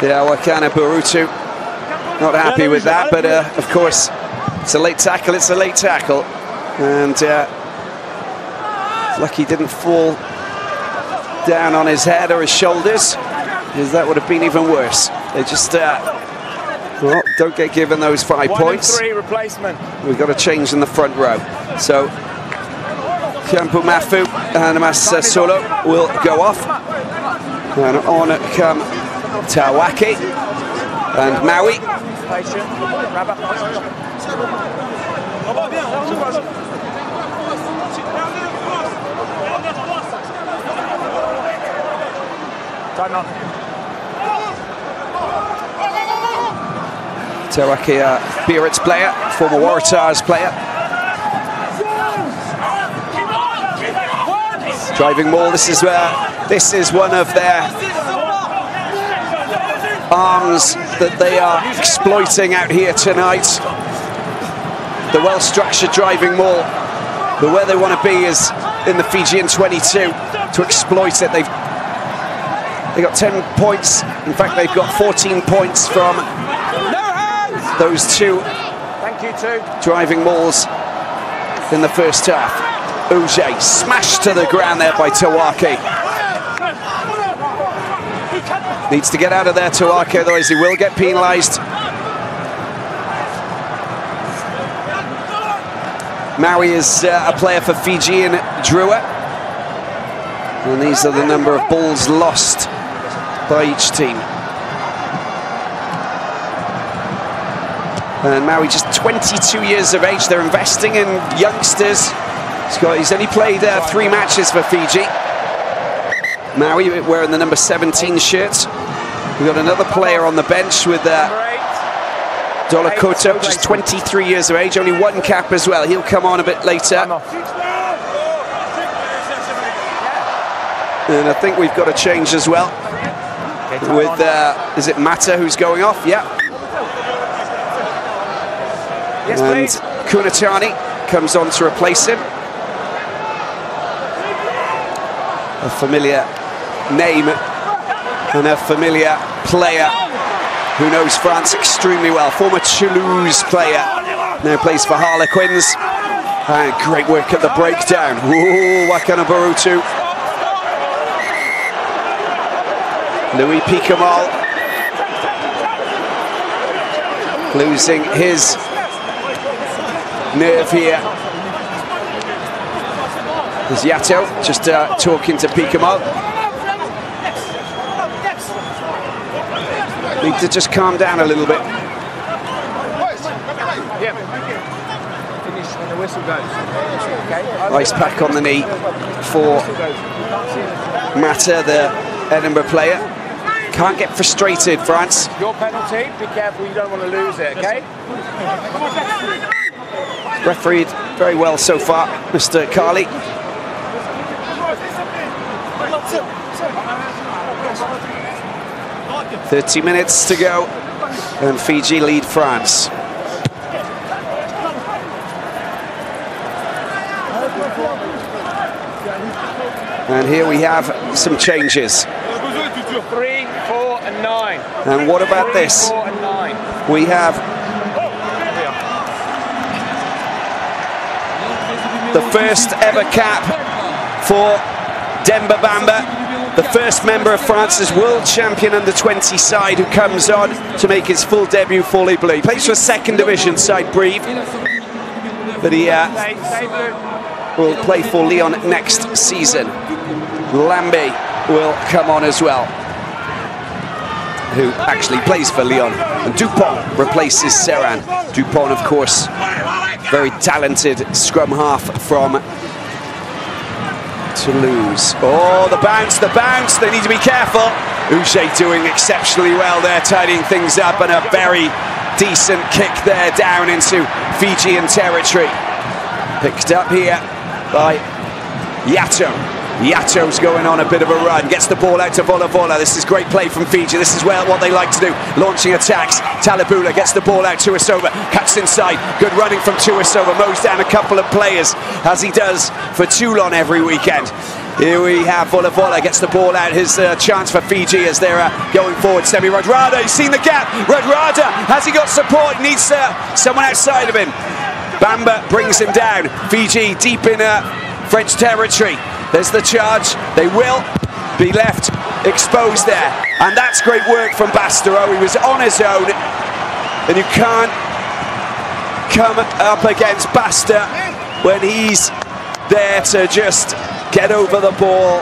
Yeah, Wakana Burutu not happy with that, but of course, it's a late tackle. It's a late tackle, and lucky he didn't fall down on his head or his shoulders, because that would have been even worse. They just well, don't get given those 5 points. 1 and 3 replacement. We've got to change in the front row. So Kiampu Mafu and Amas Solo will go off, and on come Tawaki and Maui. Patient. Grabber. Time on. Tawaki, Biarritz player, former Waratahs player. Driving ball. This is one of their arms that they are exploiting out here tonight. The well-structured driving ball. But where they want to be is in the Fijian 22 to exploit it. They got 10 points. In fact, they've got 14 points from those two driving balls in the first half. Uge smashed to the ground there by Tawaki. Needs to get out of there, Tawaki, otherwise he will get penalised. Maui is a player for Fijian Drua. And these are the number of balls lost by each team. And Maui just 22 years of age. They're investing in youngsters. He's only played 3 matches for Fiji. Maui wearing the number 17 shirt. We've got another player on the bench with Dolakoto, just 23 years of age, only 1 cap as well. He'll come on a bit later. And I think we've got a change as well. With, is it Mata who's going off? Yeah. And Kunatani comes on to replace him. A familiar name and a familiar player who knows France extremely well. Former Toulouse player, now plays for Harlequins. And great work at the breakdown. Ooh, Wakana Barutu. Louis Picamal losing his nerve here. There's Yato just talking to Picamal. Need to just calm down a little bit. Yep. Finish when the whistle goes. Okay. Ice pack on the knee for Mata, the Edinburgh player. Can't get frustrated, France. Your penalty, be careful, you don't want to lose it, okay? Refereed very well so far, Mr. Carley. "30 minutes to go, and Fiji lead France." And here we have some changes. 3, 4, and 9. And what about this? 4 and 9. We have the first ever cap for Demba Bamba, the first member of France's world champion under-20 side who comes on to make his full debut for Les Bleus. He plays for a second division side, Brive, but he will play for Lyon next season. Lambe will come on as well, who actually plays for Lyon. And Dupont replaces Serran. Dupont, of course, very talented scrum half from Toulouse. Oh, the bounce, they need to be careful. Uche doing exceptionally well there, tidying things up, and a very decent kick there down into Fijian territory. Picked up here by Yato. Yato's going on a bit of a run, gets the ball out to Vola. This is great play from Fiji. This is what they like to do, launching attacks. Talabula gets the ball out to Tuisova, cuts inside. Good running from Tuisova, mows down a couple of players, as he does for Toulon every weekend. Here we have Vola, gets the ball out. His chance for Fiji as they're going forward. Semi Radrada, he's seen the gap. Radrada, has he got support? He needs someone outside of him. Bamba brings him down. Fiji deep in French territory. There's the charge. They will be left exposed there. And that's great work from Bastereau. He was on his own. And you can't come up against Basta when he's there to just get over the ball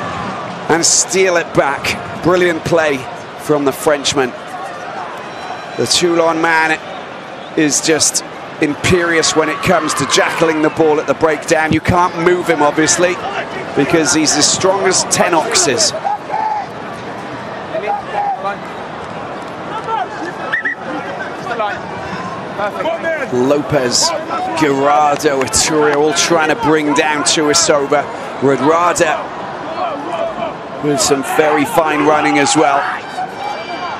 and steal it back. Brilliant play from the Frenchman. The Toulon man is just imperious when it comes to jackling the ball at the breakdown. You can't move him, obviously, because he's as strong as 10 oxes. Lopez, Guirado, Ituria all trying to bring down Tuisova. Radrada with some very fine running as well.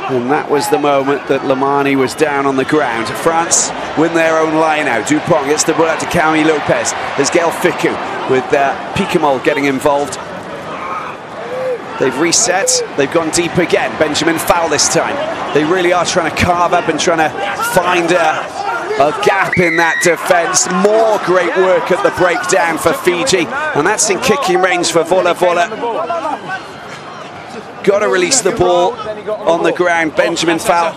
And that was the moment that Lamani was down on the ground. France win their own line now. Dupont gets the ball out to Camille Lopez. There's Gael Fickou with Picamal getting involved. They've reset, they've gone deep again. Benjamin Fowl this time. They really are trying to carve up and trying to find a gap in that defence. More great work at the breakdown for Fiji, and that's in kicking range for Vola. Got to release the ball on the ground. Benjamin Fowl.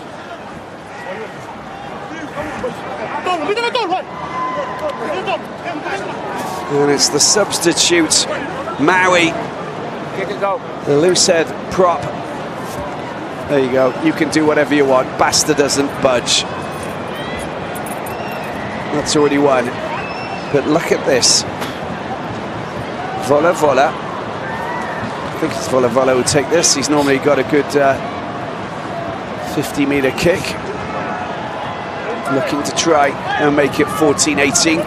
And it's the substitute, Maui, the loosehead prop. There you go. You can do whatever you want. Basta doesn't budge. That's already won. But look at this. Vola. I think it's Vola who will take this. He's normally got a good 50-meter kick. Looking to try and make it 14-18.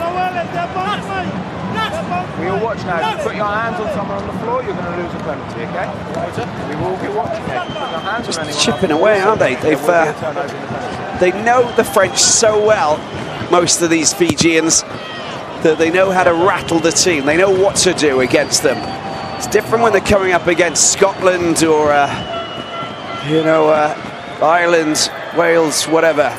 We all watch now. If you put your hands on someone on the floor, you're going to lose a penalty, okay? We will be watching it. Put your hands Just on anyone chipping away, aren't they? They know the French so well, most of these Fijians, that they know how to rattle the team. They know what to do against them. It's different when they're coming up against Scotland or, Ireland, Wales, whatever.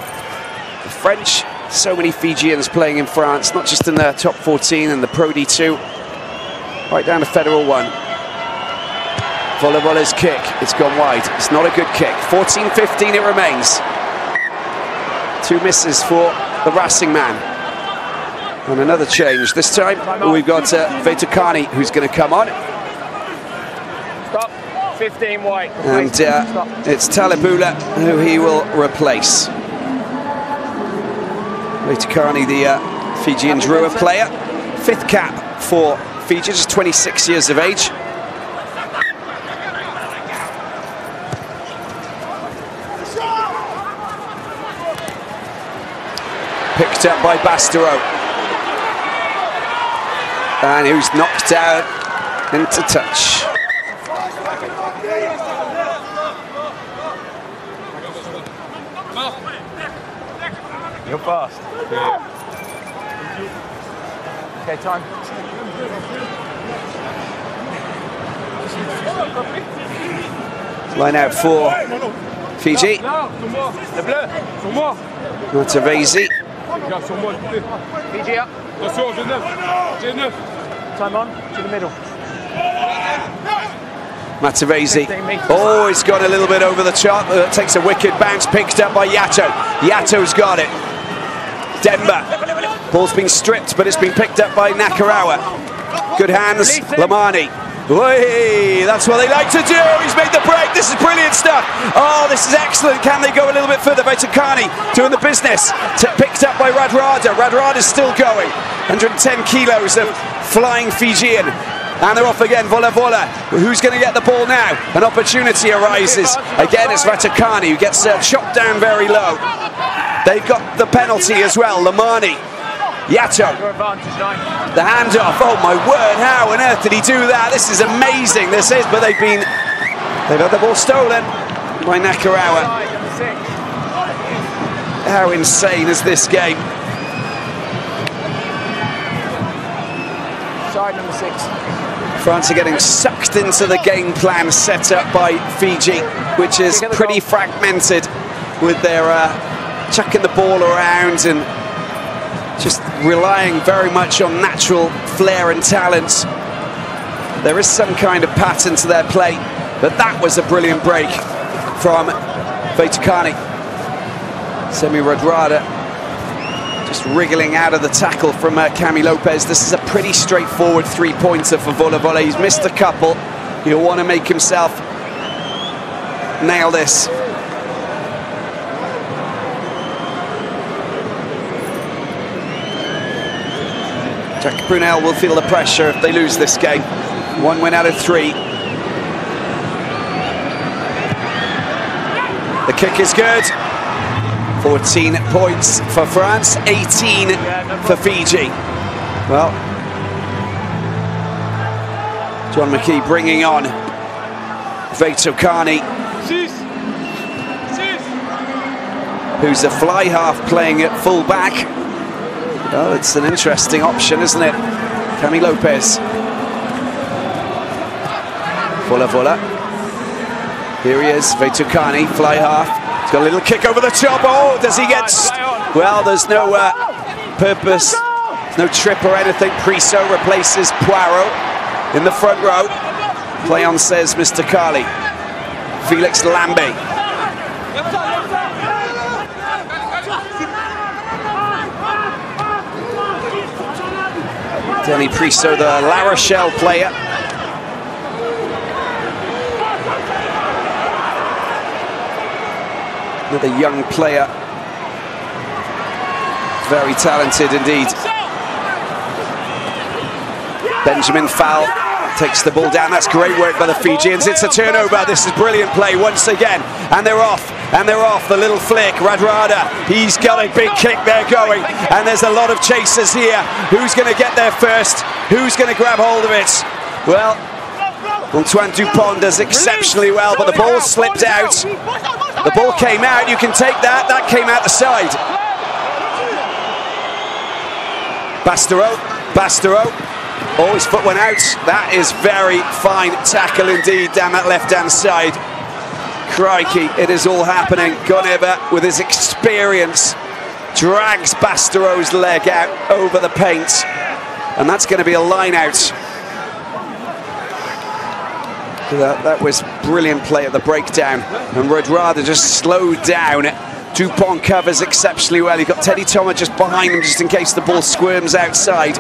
The French, so many Fijians playing in France, not just in the top 14 and the Pro D2, right down to Federal 1. Volevola's kick, it's gone wide. It's not a good kick. 14-15 it remains. 2 misses for the Racing man. And another change. This time we've got Vetukani who's going to come on. Stop. 15 white. And it's Talibula who he will replace. Vetukani, the Fijian Drua player. 5th cap for Fiji, just 26 years of age. Picked up by Bastero. And who's knocked out into touch. You're fast. Okay, time. Line out for Fiji. Matavesi. Fiji up. Time on, to the middle. Matavesi. Oh, he's got a little bit over the top. Takes a wicked bounce, picked up by Yato. Yato's got it. Demba. Ball's been stripped, but it's been picked up by Nakarawa. Good hands, Lamani. Whey, that's what they like to do. He's made the break. This is brilliant stuff. Oh, this is excellent. Can they go a little bit further? Vetukani doing the business. Picked up by Radrada. Radrada's still going. 110 kilos of flying Fijian. And they're off again. Volevola. Who's going to get the ball now? An opportunity arises. Again, it's Vetukani who gets chopped down very low. They've got the penalty as well. Lamani. Yato, the handoff, oh my word, how on earth did he do that? This is amazing, this is, but they've had the ball stolen by Nakarawa. How insane is this game? Side number 6. France are getting sucked into the game plan set up by Fiji, which is pretty fragmented with their chucking the ball around and just relying very much on natural flair and talent. There is some kind of pattern to their play, but that was a brilliant break from Vetukani. Semi Radrada just wriggling out of the tackle from Cami Lopez. This is a pretty straightforward 3-pointer for Volevola. He's missed a couple. He'll want to make himself nail this. Jack Brunel will feel the pressure if they lose this game. 1 win out of 3. The kick is good. 14 points for France, 18 for Fiji. Well, John McKee bringing on Vetukani, who's a fly half playing at full back. Oh, it's an interesting option, isn't it? Cami Lopez. Volevola. Here he is, Vetukani, fly half. He's got a little kick over the top. Oh, does he get... Well, there's no purpose. There's no trip or anything. Priso replaces Poirot in the front row. Play on, says Mr. Kali. Felix Lambe. Danny Priso, the La Rochelle player. Another young player. Very talented indeed. Benjamin Fowl takes the ball down. That's great work by the Fijians. It's a turnover. This is brilliant play once again. And they're off. And they're off. The little flick. Radrada. He's got a big kick there going. And there's a lot of chasers here. Who's going to get there first? Who's going to grab hold of it? Well, Antoine Dupont does exceptionally well, but the ball slipped out. The ball came out. You can take that. That came out the side. Bastero. Oh, his foot went out. That is very fine tackle indeed down that left-hand side. Crikey, it is all happening. Goneva, with his experience, drags Bastereau's leg out over the paint. And that's going to be a line out. That was brilliant play at the breakdown. And Rodrada just slowed down. Dupont covers exceptionally well. You've got Teddy Thomas just behind him, just in case the ball squirms outside.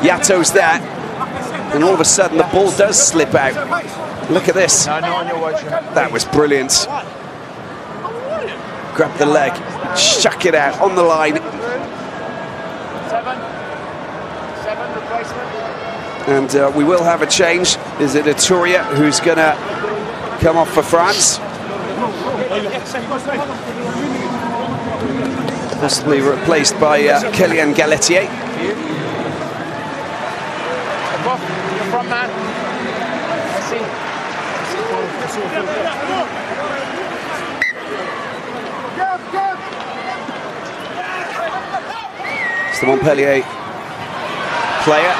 Yato's there. And all of a sudden, the ball does slip out. Look at this. That was brilliant. Grab the leg, chuck it out on the line. And we will have a change. Is it Aturia who's going to come off for France? Possibly replaced by Kylian Galetier. Front man. It's the Montpellier player.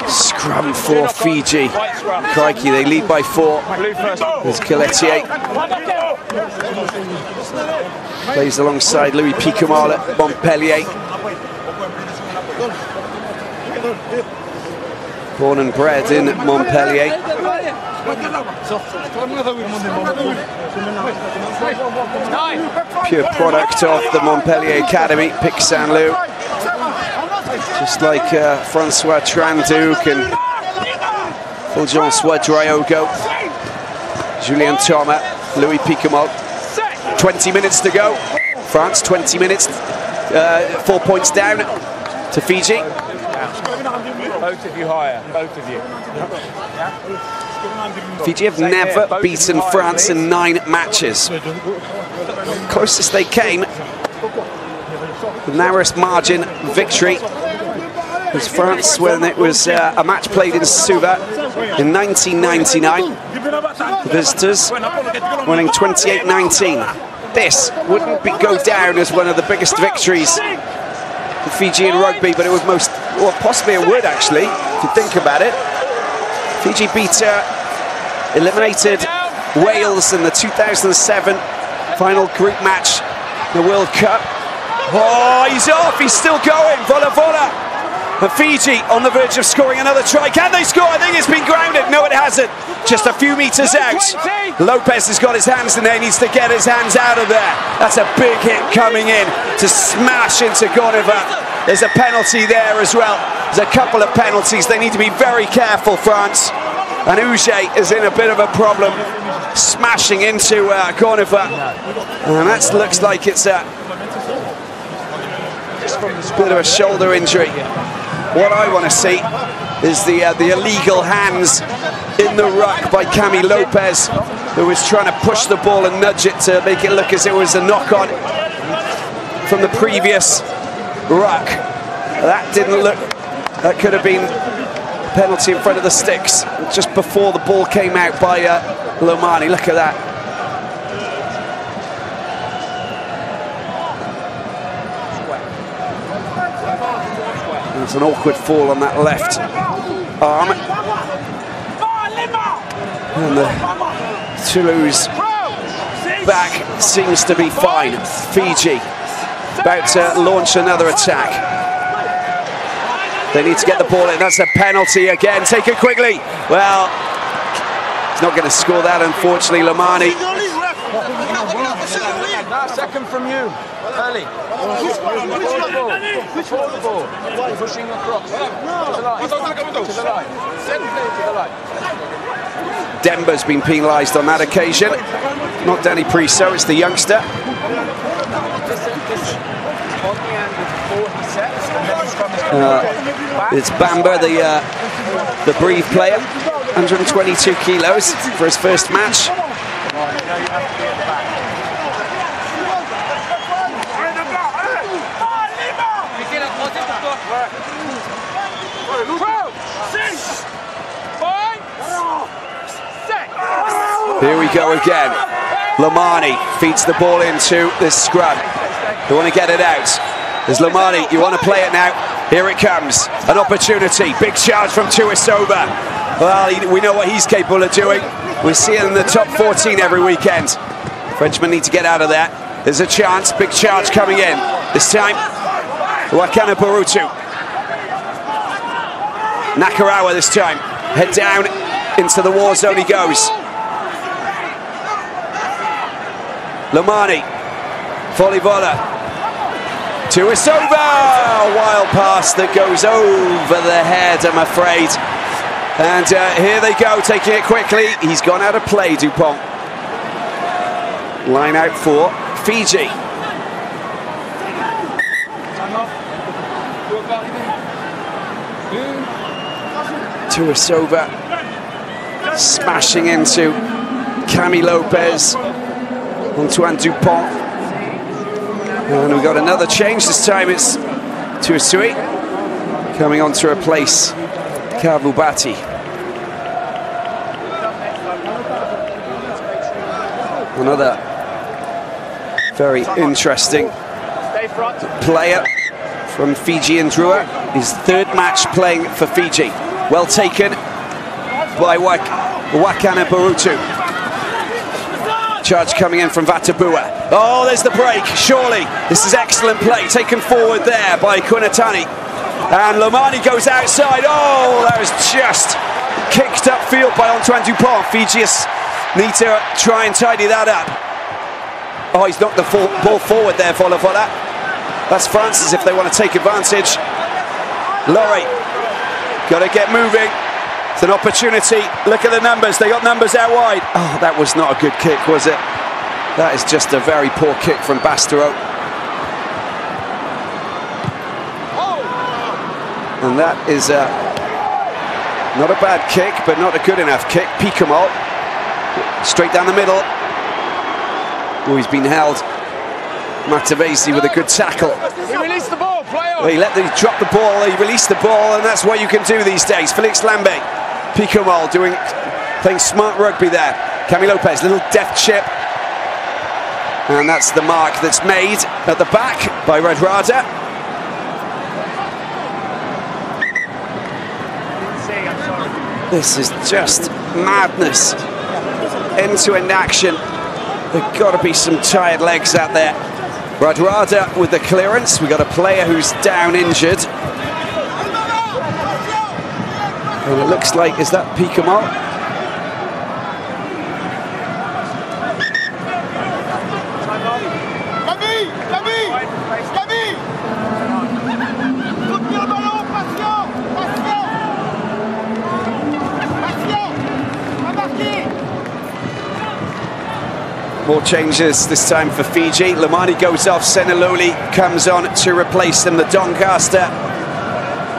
Scrum for Fiji. Crikey, they lead by 4. There's Galetier. Plays alongside Louis Picamal at Montpellier. Born and bred in Montpellier. Pure product of the Montpellier Academy, Pic Saint-Loup. Just like Francois Tranduc and Fulgence Driogo, Julien Thomas, Louis Picamal. 20 minutes to go. France, 20 minutes, 4 points down to Fiji. Both of you higher, both of you. Fiji have never beaten France in 9 matches. Closest they came, the narrowest margin victory was France when it was a match played in Suva in 1999. The visitors winning 28-19. This wouldn't go down as one of the biggest victories for Fiji in rugby, but it was possibly it would actually, if you think about it. Fiji eliminated Wales in the 2007 final group match, the World Cup. Oh, he's off, he's still going, Vola. And Fiji on the verge of scoring another try. Can they score? I think it's been grounded. No, it hasn't. Just a few meters out. Lopez has got his hands in there. He needs to get his hands out of there. That's a big hit coming in to smash into Goneva. There's a penalty there as well. There's a couple of penalties. They need to be very careful, France. And Uge is in a bit of a problem, smashing into Goneva. And that looks like it's a bit of a shoulder injury. What I want to see is the illegal hands in the ruck by Cami Lopez, who was trying to push the ball and nudge it to make it look as it was a knock-on from the previous ruck. That didn't look, that could have been a penalty in front of the sticks just before the ball came out by Lomani. Look at that. It's an awkward fall on that left arm. And the Toulouse back seems to be fine. Fiji about to launch another attack. They need to get the ball in. That's a penalty again. Take it quickly. Well, he's not going to score that, unfortunately, Lomani. Second from you, early. Before the ball. Pushing across. To the line. Send play to the line. Demba's been penalised on that occasion. Not Danny Priso, it's the youngster. It's Bamba, the Breathe player. 122 kilos for his first match. Here we go again. Lomani feeds the ball into this scrum. They want to get it out. There's Lomani, you want to play it now. Here it comes, an opportunity. Big charge from Tuisova. Well, we know what he's capable of doing. We see it in the top 14 every weekend. Frenchmen need to get out of that. There's a chance, big charge coming in. This time, Wakana Barutu. Nakarawa this time. Head down, into the war zone he goes. Lomani, Volivola, Tuisova, a wild pass that goes over the head, I'm afraid. And here they go, taking it quickly. He's gone out of play, Dupont. Line out for Fiji. Tuisova smashing into Cami Lopez. Antoine Dupont. And we've got another change. This time it's Tuisui coming on to replace Kavubati. Another very interesting player from Fiji and Drua. His third match playing for Fiji. Well taken by Wakana Barutu. Charge coming in from Vatabua. Oh, there's the break, surely. This is excellent play, taken forward there by Kunatani. And Lomani goes outside. Oh, that was just kicked upfield by Antoine Dupont. Fijians need to try and tidy that up. Oh, he's knocked the ball forward there, Volivola. That's France's if they want to take advantage. Laurie, got to get moving. It's an opportunity. Look at the numbers. They got numbers out wide. Oh, that was not a good kick, was it? That is just a very poor kick from Bastero. And that is not a bad kick, but not a good enough kick. Picamol, straight down the middle. Oh, he's been held. Matavesi with a good tackle. He released the ball, play on. Well, he dropped the ball, he released the ball, and that's what you can do these days. Felix Lambe, Picamol playing smart rugby there. Cami Lopez, little deft chip. And that's the mark that's made at the back by Radrada. This is just madness. End-to-end action. There've got to be some tired legs out there. Radrada with the clearance. We've got a player who's down injured. And it looks like, is that Picamol? More changes this time for Fiji. Lomani goes off, Seneloli comes on to replace them, the Doncaster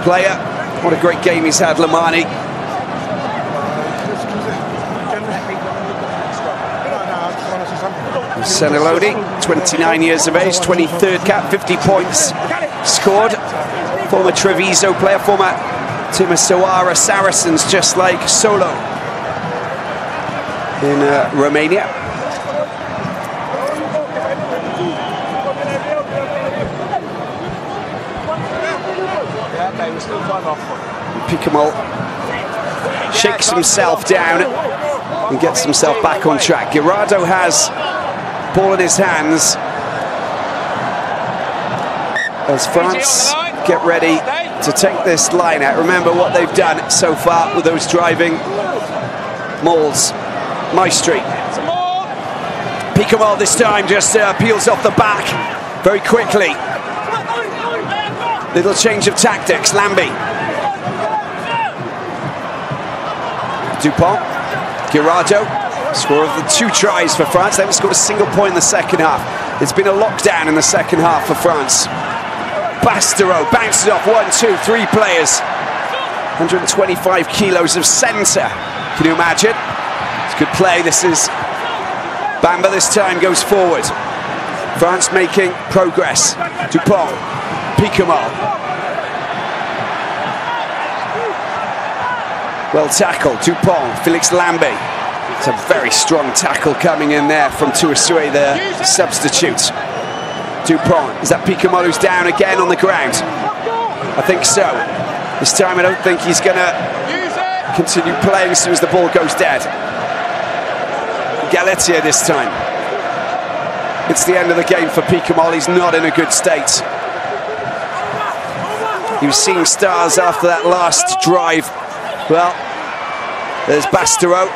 player. What a great game he's had, Lomani. Seneloli, 29 years of age, 23rd cap, 50 points scored. Former Treviso player, former Timisoara Saracens, just like Solo in Romania. Picamol shakes himself down and gets himself back on track. Guirado has ball in his hands as France get ready to take this line out. Remember what they've done so far with those driving mauls. Maestri. Picamol this time just peels off the back very quickly. Little change of tactics. Lambi. Dupont. Guirado. Score of the 2 tries for France. They haven't scored a single point in the second half. It's been a lockdown in the second half for France. Bastero bounces off 1, 2, 3 players. 125 kilos of centre. Can you imagine? It's a good play. This is Bamba this time goes forward. France making progress. Dupont. Picamol. Well tackled. Dupont. Felix Lambe. It's a very strong tackle coming in there from Tuisui, the substitute. Dupont. Is that Picamol who's down again on the ground? I think so. This time I don't think he's going to continue playing as soon as the ball goes dead. Galatia this time. It's the end of the game for Picamol. He's not in a good state. He was seeing stars after that last drive. Well, there's Bastereau.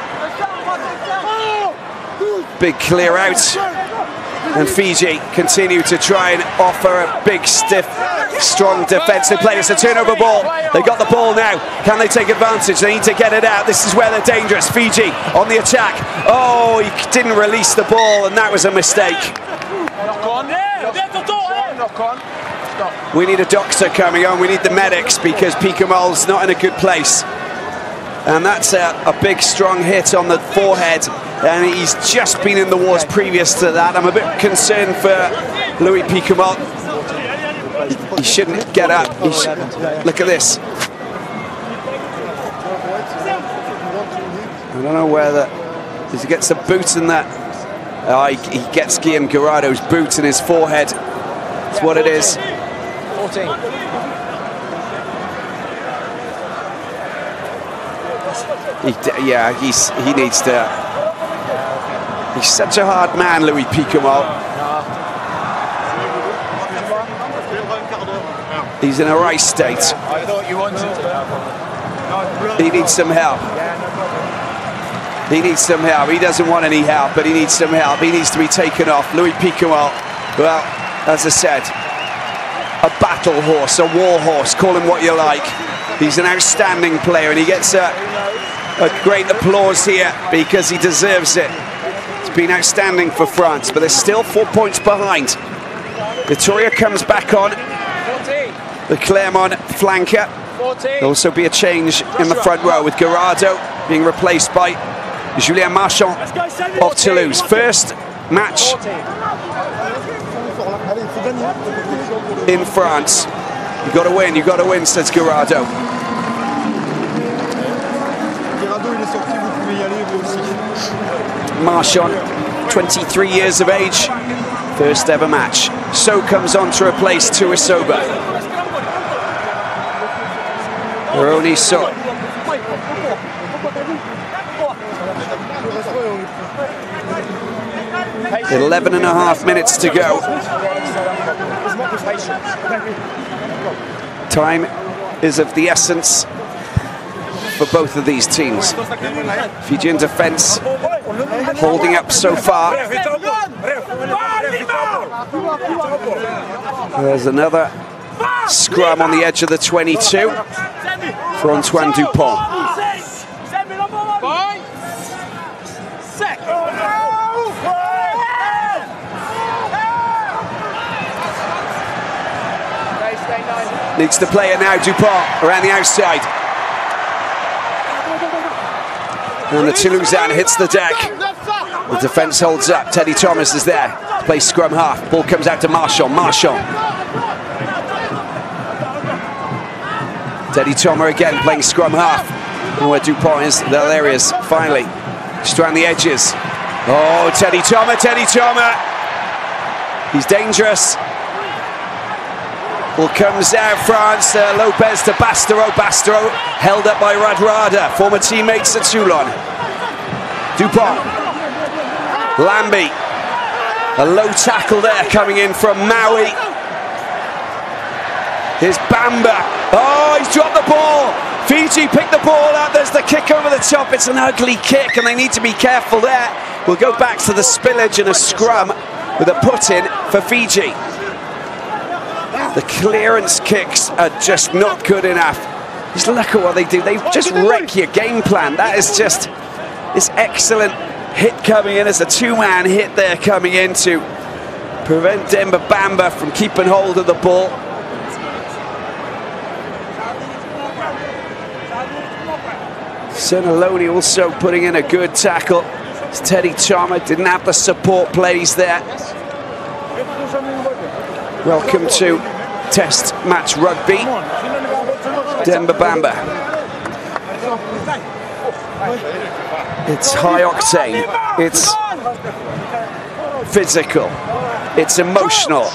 Big clear out. And Fiji continue to try and offer a big, stiff, strong defensive play. It's a turnover ball. They got the ball now. Can they take advantage? They need to get it out. This is where they're dangerous. Fiji on the attack. Oh, he didn't release the ball, and that was a mistake. Knock on. Knock on. Stop. We need a doctor coming on. We need the medics because Picamol's not in a good place. And that's a big, strong hit on the forehead. And he's just been in the wars previous to that. I'm a bit concerned for Louis Picamol. He shouldn't get up. Look at this. I don't know whether he gets a boot in that. Oh, he gets Guillaume Guirado's boot in his forehead. That's what it is. 14. He needs to. He's such a hard man, Louis Picamol. He's in a right state. I thought you wanted to. He needs some help. He needs some help. He doesn't want any help, but he needs some help. He needs to be taken off. Louis Picamol, well, as I said, a battle horse, a war horse, call him what you like. He's an outstanding player, and he gets a great applause here because he deserves it. It's been outstanding for France, but they're still 4 points behind. Vittoria comes back on. The Clermont flanker. There'll also be a change in the front row with Guirado being replaced by Julien Marchand of Toulouse. First match in France. You've got to win, says Guirado. Marchand, 23 years of age, first ever match. So comes on to replace Tuisoba. Roni So. 11.5 minutes to go. Time is of the essence for both of these teams. Fijian defense holding up so far. There's another scrum on the edge of the 22 for Antoine Dupont. Needs to play it now, Dupont around the outside. And the Toulousain hits the deck. The defence holds up. Teddy Thomas is there. Plays scrum half. Ball comes out to Marchand. Teddy Thomas again playing scrum half. And where Dupont is, there he is, finally. Just around the edges. Oh, Teddy Thomas. He's dangerous. Ball comes out, France. Lopez to Bastereau. Bastereau held up by Radrada, former teammates at Toulon. Dupont. Lambie. A low tackle there coming in from Maui. Here's Bamba. Oh, he's dropped the ball. Fiji picked the ball up. There's the kick over the top. It's an ugly kick, and they need to be careful there. We'll go back to the spillage and a scrum with a put-in for Fiji. The clearance kicks are just not good enough. Just look at what they do. They just wreck your game plan. That is just this excellent hit coming in. As a two-man hit there coming in to prevent Demba Bamba from keeping hold of the ball. Senaloni also putting in a good tackle. Teddy Thomas didn't have the support plays there. Welcome to Test Match Rugby. Demba Bamba. It's high octane. It's physical. It's emotional.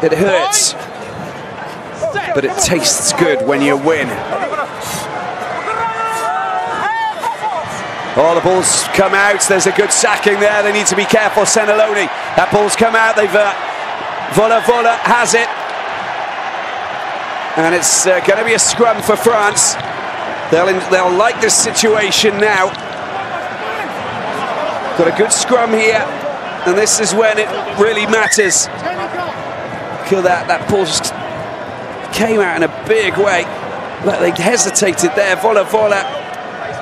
It hurts. But it tastes good when you win. Oh, the ball's come out. There's a good sacking there. They need to be careful. Seneloni. That ball's come out. They've Vola has it, and it's going to be a scrum for France. They'll like this situation now. Got a good scrum here, and this is when it really matters. Look at that ball just came out in a big way, but they hesitated there. Vola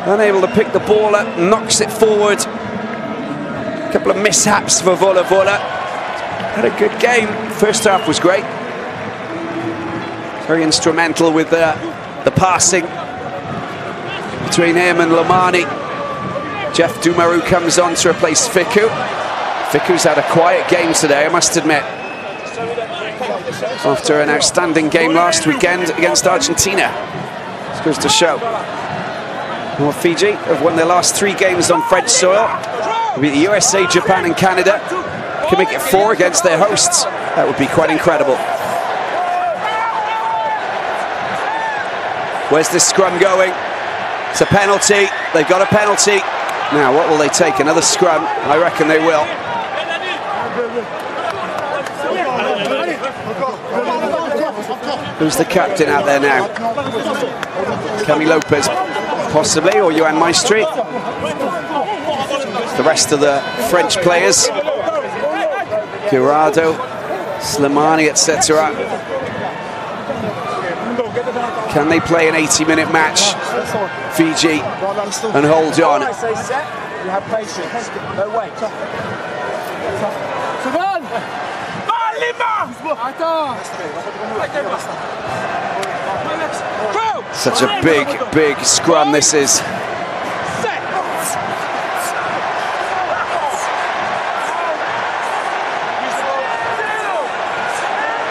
unable to pick the ball up, knocks it forward. A couple of mishaps for Vola. Had a good game. First half was great. Very instrumental with the passing between him and Lamani. Jeff Doumarou comes on to replace Fickou. Ficcou's had a quiet game today, I must admit, after an outstanding game last weekend against Argentina. This goes to show. Well, Fiji have won their last 3 games on French soil. It'll be the USA, Japan and Canada. Can make it 4 against their hosts. That would be quite incredible. Where's this scrum going? It's a penalty. They've got a penalty. Now, what will they take? Another scrum? I reckon they will. Who's the captain out there now? Cami Lopez, possibly, or Yoann Maestri. The rest of the French players. Girardo, Slimani, etc. Can they play an 80-minute match, Fiji, and hold on? You have patience. No, wait. Such a big scrum this is.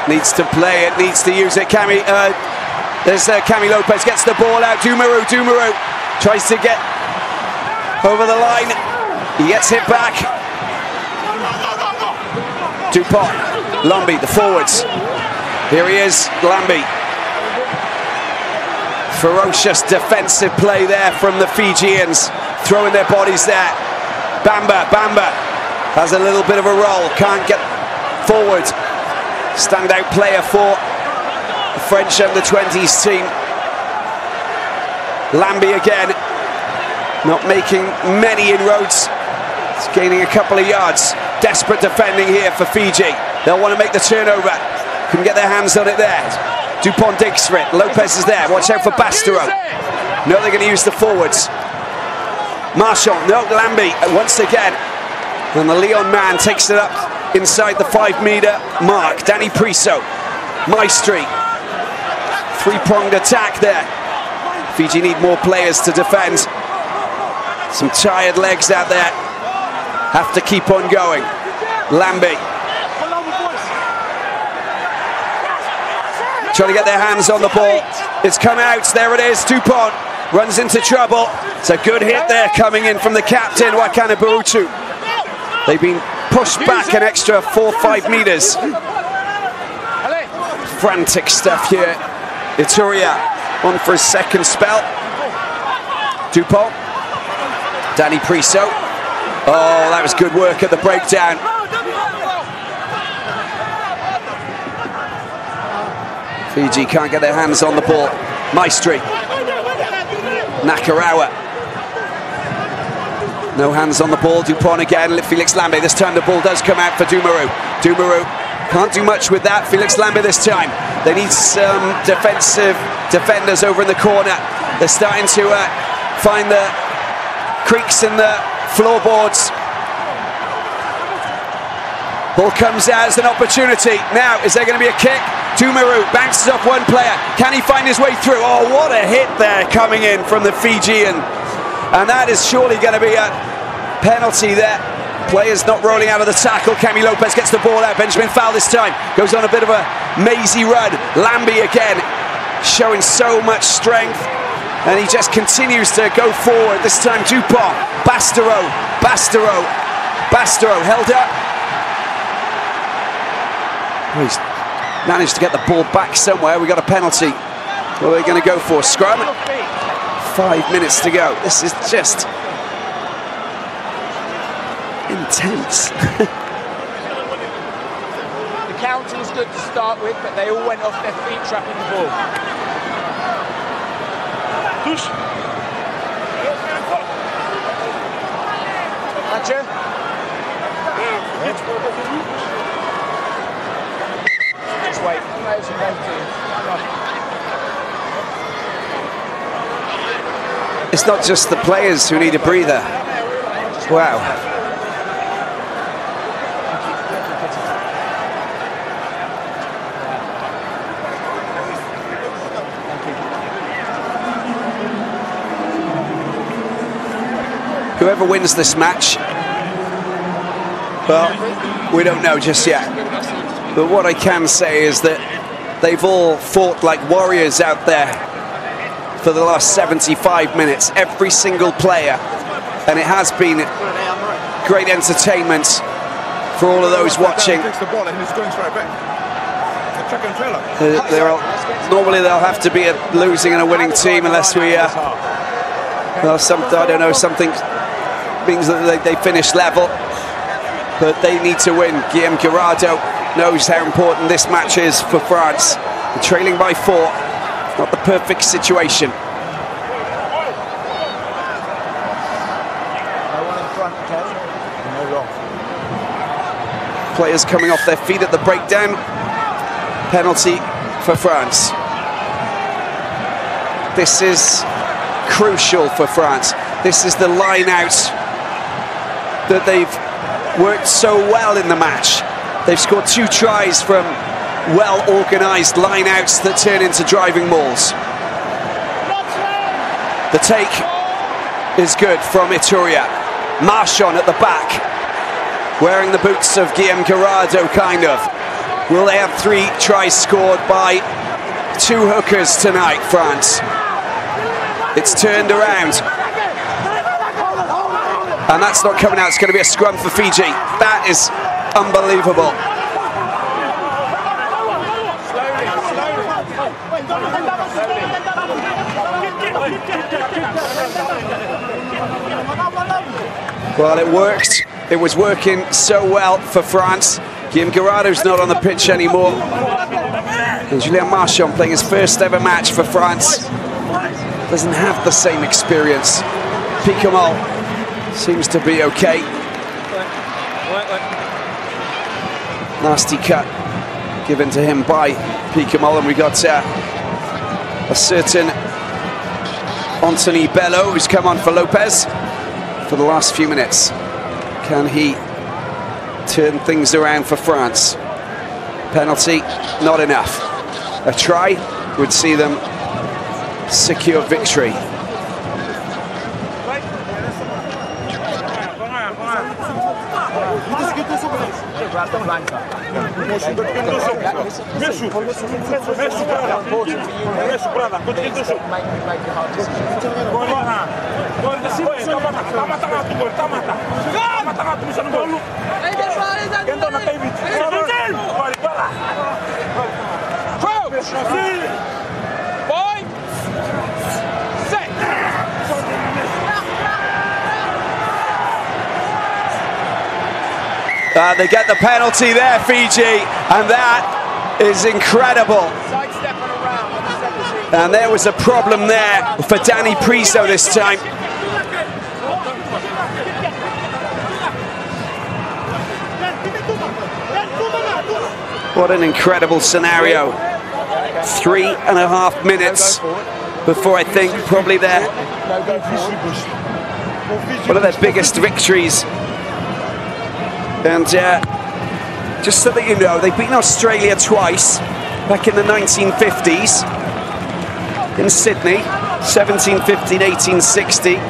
Needs to play it, needs to use it. There's Cami Lopez, gets the ball out. Doumarou tries to get over the line. He gets hit back. Dupont, Lambi, the forwards. Here he is, Lambi. Ferocious defensive play there from the Fijians, throwing their bodies there. Bamba has a little bit of a roll, can't get forward. Standout player for the French under-20s team. Lambi again, not making many inroads. It's gaining a couple of yards. Desperate defending here for Fiji. They'll want to make the turnover. Couldn't get their hands on it there. Dupont digs for it. Lopez is there. Watch out for Bastareaud. No, they're going to use the forwards. Marchand, no, Lambi once again. And the Lyon man takes it up inside the 5-meter mark. Danny Priso, Maestri. 3-pronged attack there. Fiji need more players to defend. Some tired legs out there. Have to keep on going. Lambi. Trying to get their hands on the ball. It's come out. There it is. Dupont runs into trouble. It's a good hit there coming in from the captain, Wakana Barutu. They've been pushed back an extra 4-5 meters. Frantic stuff here. Ituria on for his second spell. Dupont. Danny Priso. Oh, that was good work at the breakdown. Fiji can't get their hands on the ball. Maestri. Nakarawa. No hands on the ball. Dupont again. Felix Lambi. This time the ball does come out for Doumarou. Doumarou can't do much with that. Felix Lambi this time. They need some defensive defenders over in the corner. They're starting to find the creaks in the floorboards. Ball comes out as an opportunity. Now, is there going to be a kick? Doumarou bounces off one player. Can he find his way through? Oh, what a hit there coming in from the Fijian. And that is surely going to be a penalty there. Players not rolling out of the tackle. Cami Lopez gets the ball out. Benjamin Fowl this time. Goes on a bit of a mazy run. Lambi again, showing so much strength. And he just continues to go forward. This time Dupont. Bastareaud held up. Oh, he's managed to get the ball back somewhere. We got a penalty. What are they going to go for? Scrum? 5 minutes to go. This is just intense. The counting is good to start with, but they all went off their feet trapping the ball. Gotcha. Just wait. It's not just the players who need a breather. Wow. Whoever wins this match, well, we don't know just yet. But what I can say is that they've all fought like warriors out there for the last 75 minutes, every single player. And it has been great entertainment for all of those watching. Normally they'll have to be a losing and a winning team unless we, well, I don't know, something means that they finish level. But they need to win. Guillaume Guirado knows how important this match is for France. They're trailing by 4, not the perfect situation. Players coming off their feet at the breakdown. Penalty for France. This is crucial for France. This is the line out that they've worked so well in the match. They've scored 2 tries from well-organised line-outs that turn into driving mauls. The take is good from Ituria. Marchand at the back, wearing the boots of Guillaume Guirado, kind of. Will they have 3 tries scored by 2 hookers tonight, France? It's turned around. And that's not coming out. It's going to be a scrum for Fiji. That is unbelievable. Well, it worked. It was working so well for France. Guillaume Guirado's not on the pitch anymore. And Julien Marchand playing his first ever match for France. Doesn't have the same experience. Picamal seems to be okay. Nasty cut given to him by Picamal, and we got a certain Anthony Bello who's come on for Lopez for the last few minutes. Can he turn things around for France? Penalty, not enough. A try would see them secure victory. They get the penalty there, Fiji, and that is incredible. And there was a problem there for Danny Priso this time. What an incredible scenario. 3.5 minutes before, I think, probably one of their biggest victories. And just so that you know, they've beaten Australia twice, back in the 1950s, in Sydney, 1750 and 1860.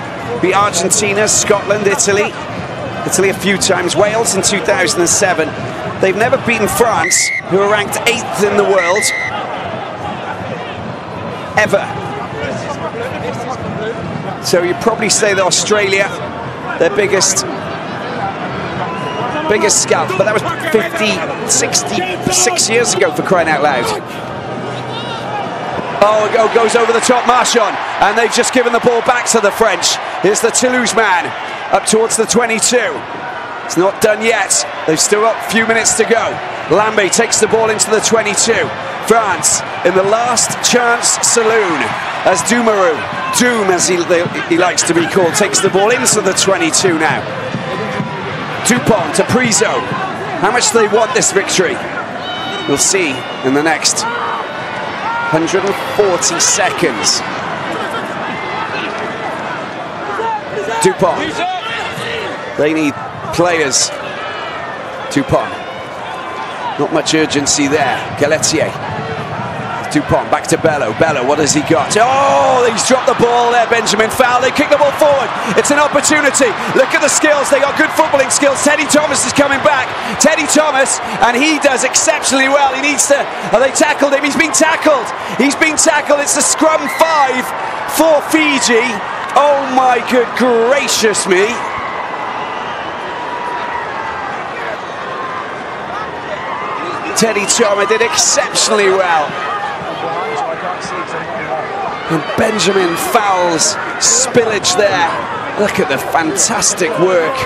Beat Argentina, Scotland, Italy a few times, Wales in 2007. They've never beaten France, who are ranked 8th in the world, ever. So you'd probably say that Australia, their biggest scalp, but that was 66 years ago, for crying out loud. Oh, it goes over the top, Marchand, and they've just given the ball back to the French. Here's the Toulouse man, up towards the 22. It's not done yet. They've still got a few minutes to go. Lambe takes the ball into the 22. France in the last chance saloon as Doumarou, Doom as he likes to be called, takes the ball into the 22 now. Dupont to Priso. How much do they want this victory? We'll see in the next 140 seconds. Dupont. They need players. Dupont. Not much urgency there. Galetier. Dupont back to Bello. Bello, what has he got? Oh, he's dropped the ball there. Benjamin foul. They kick the ball forward. It's an opportunity. Look at the skills. They got good footballing skills. Teddy Thomas is coming back. Teddy Thomas, and he does exceptionally well. He needs to. Oh, they tackled him. He's been tackled. He's been tackled. It's the scrum 5 for Fiji. Oh my good gracious me. Teddy Thomas did exceptionally well. And Benjamin fouls spillage there. Look at the fantastic work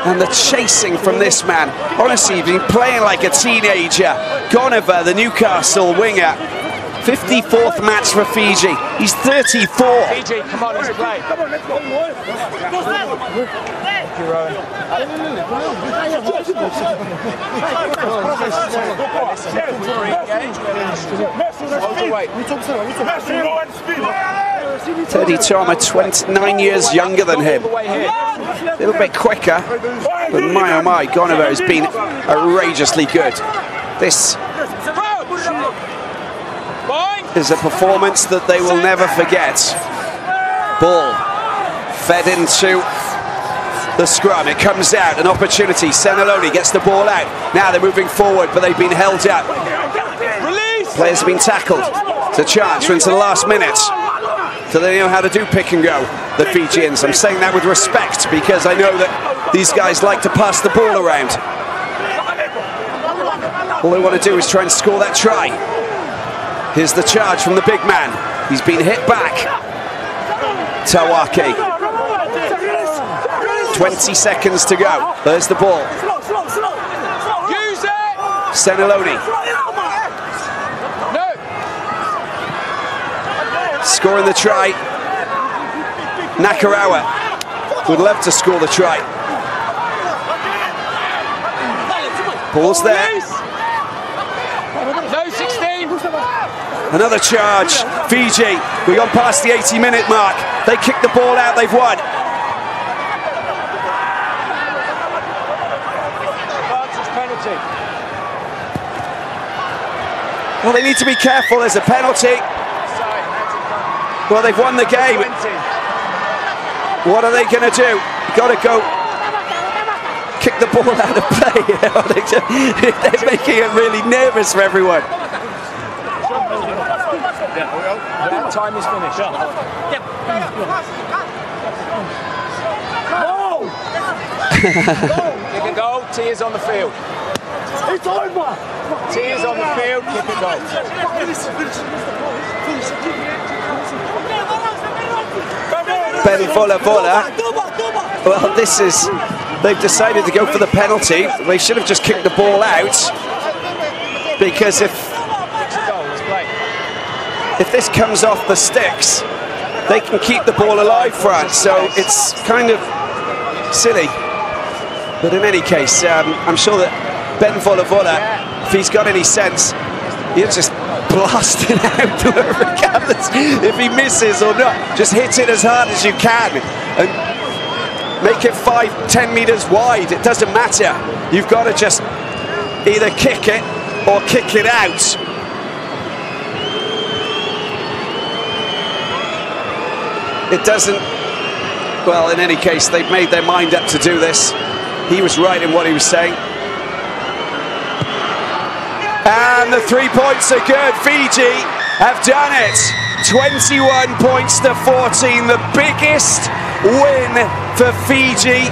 and the chasing from this man. Honestly, he's been playing like a teenager. Gonover, the Newcastle winger, 54th match for Fiji. He's 34. Fiji, come on, let's play. Thank you, Rowan. Teddy Thomas, 29 years younger than him. A little bit quicker, but my oh my, Gonover has been outrageously good. This is a performance that they will never forget. Ball fed into the scrum. It comes out, an opportunity. Seneloni gets the ball out. Now they're moving forward, but they've been held up. Players have been tackled. It's a chance for into the last minute. So they know how to do pick and go, the Fijians. I'm saying that with respect because I know that these guys like to pass the ball around. All they want to do is try and score that try. Here's the charge from the big man. He's been hit back. Tawake. 20 seconds to go. There's the ball. Use it! Seneloni. No. Scoring the try. Nakarawa would love to score the try. Ball's there. No 16. Another charge. Fiji. We've gone past the 80-minute mark. They kick the ball out. They've won. Well, they need to be careful. There's a penalty. Well, they've won the game. What are they going to do? Got to go kick the ball out of play. They're making it really nervous for everyone. Time is finished. Kick a goal. T is on the field. It's over! T is on the field, kick a goal. Ben Vola. Well, this is... They've decided to go for the penalty. They should have just kicked the ball out. Because if this comes off the sticks, they can keep the ball alive, France. So it's kind of silly. But in any case, I'm sure that Ben Vola, if he's got any sense, he'll just blast it out regardless if he misses or not. Just hit it as hard as you can and make it 5-10 meters wide. It doesn't matter. You've got to just either kick it or kick it out. It doesn't... Well, in any case, they've made their mind up to do this. He was right in what he was saying. And the 3 points are good. Fiji have done it. 21 points to 14. The biggest win for Fiji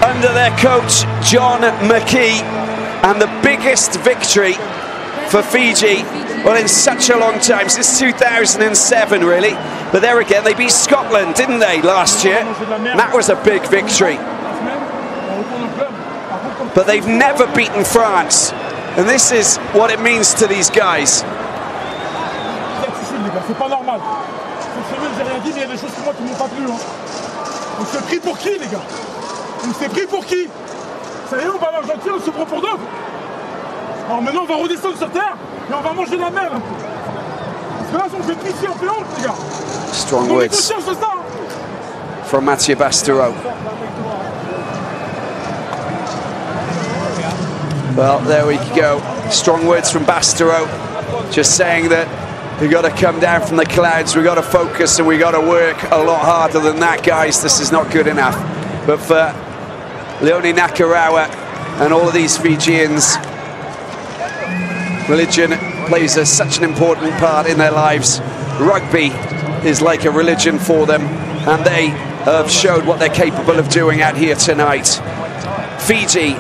under their coach, John McKee. And the biggest victory for Fiji, well, in such a long time, since 2007, really. But there again, they beat Scotland, didn't they, last year? And that was a big victory. but they've never beaten France. And this is what it means to these guys. C'est pas normal. Cette semaine, j'ai rien dit, mais il y a des choses pour moi qui m'ont pas plu. On s'est pris pour qui, les gars? On s'est pris pour qui? Ça y est, on va à l'Argentine, on se prend pour d'autres. Alors maintenant, on va redescendre sur terre et on va manger la mer. Parce que là, on fait pisser, on fait honte, les gars. Strong words from Mathieu Bastereau. Well, there we go. Strong words from Bastereau. Just saying that we've got to come down from the clouds, we've got to focus, and we've got to work a lot harder than that, guys. This is not good enough. But for Leone Nakarawa and all of these Fijians, religion plays such an important part in their lives. Rugby is like a religion for them, and they have showed what they're capable of doing out here tonight. Fiji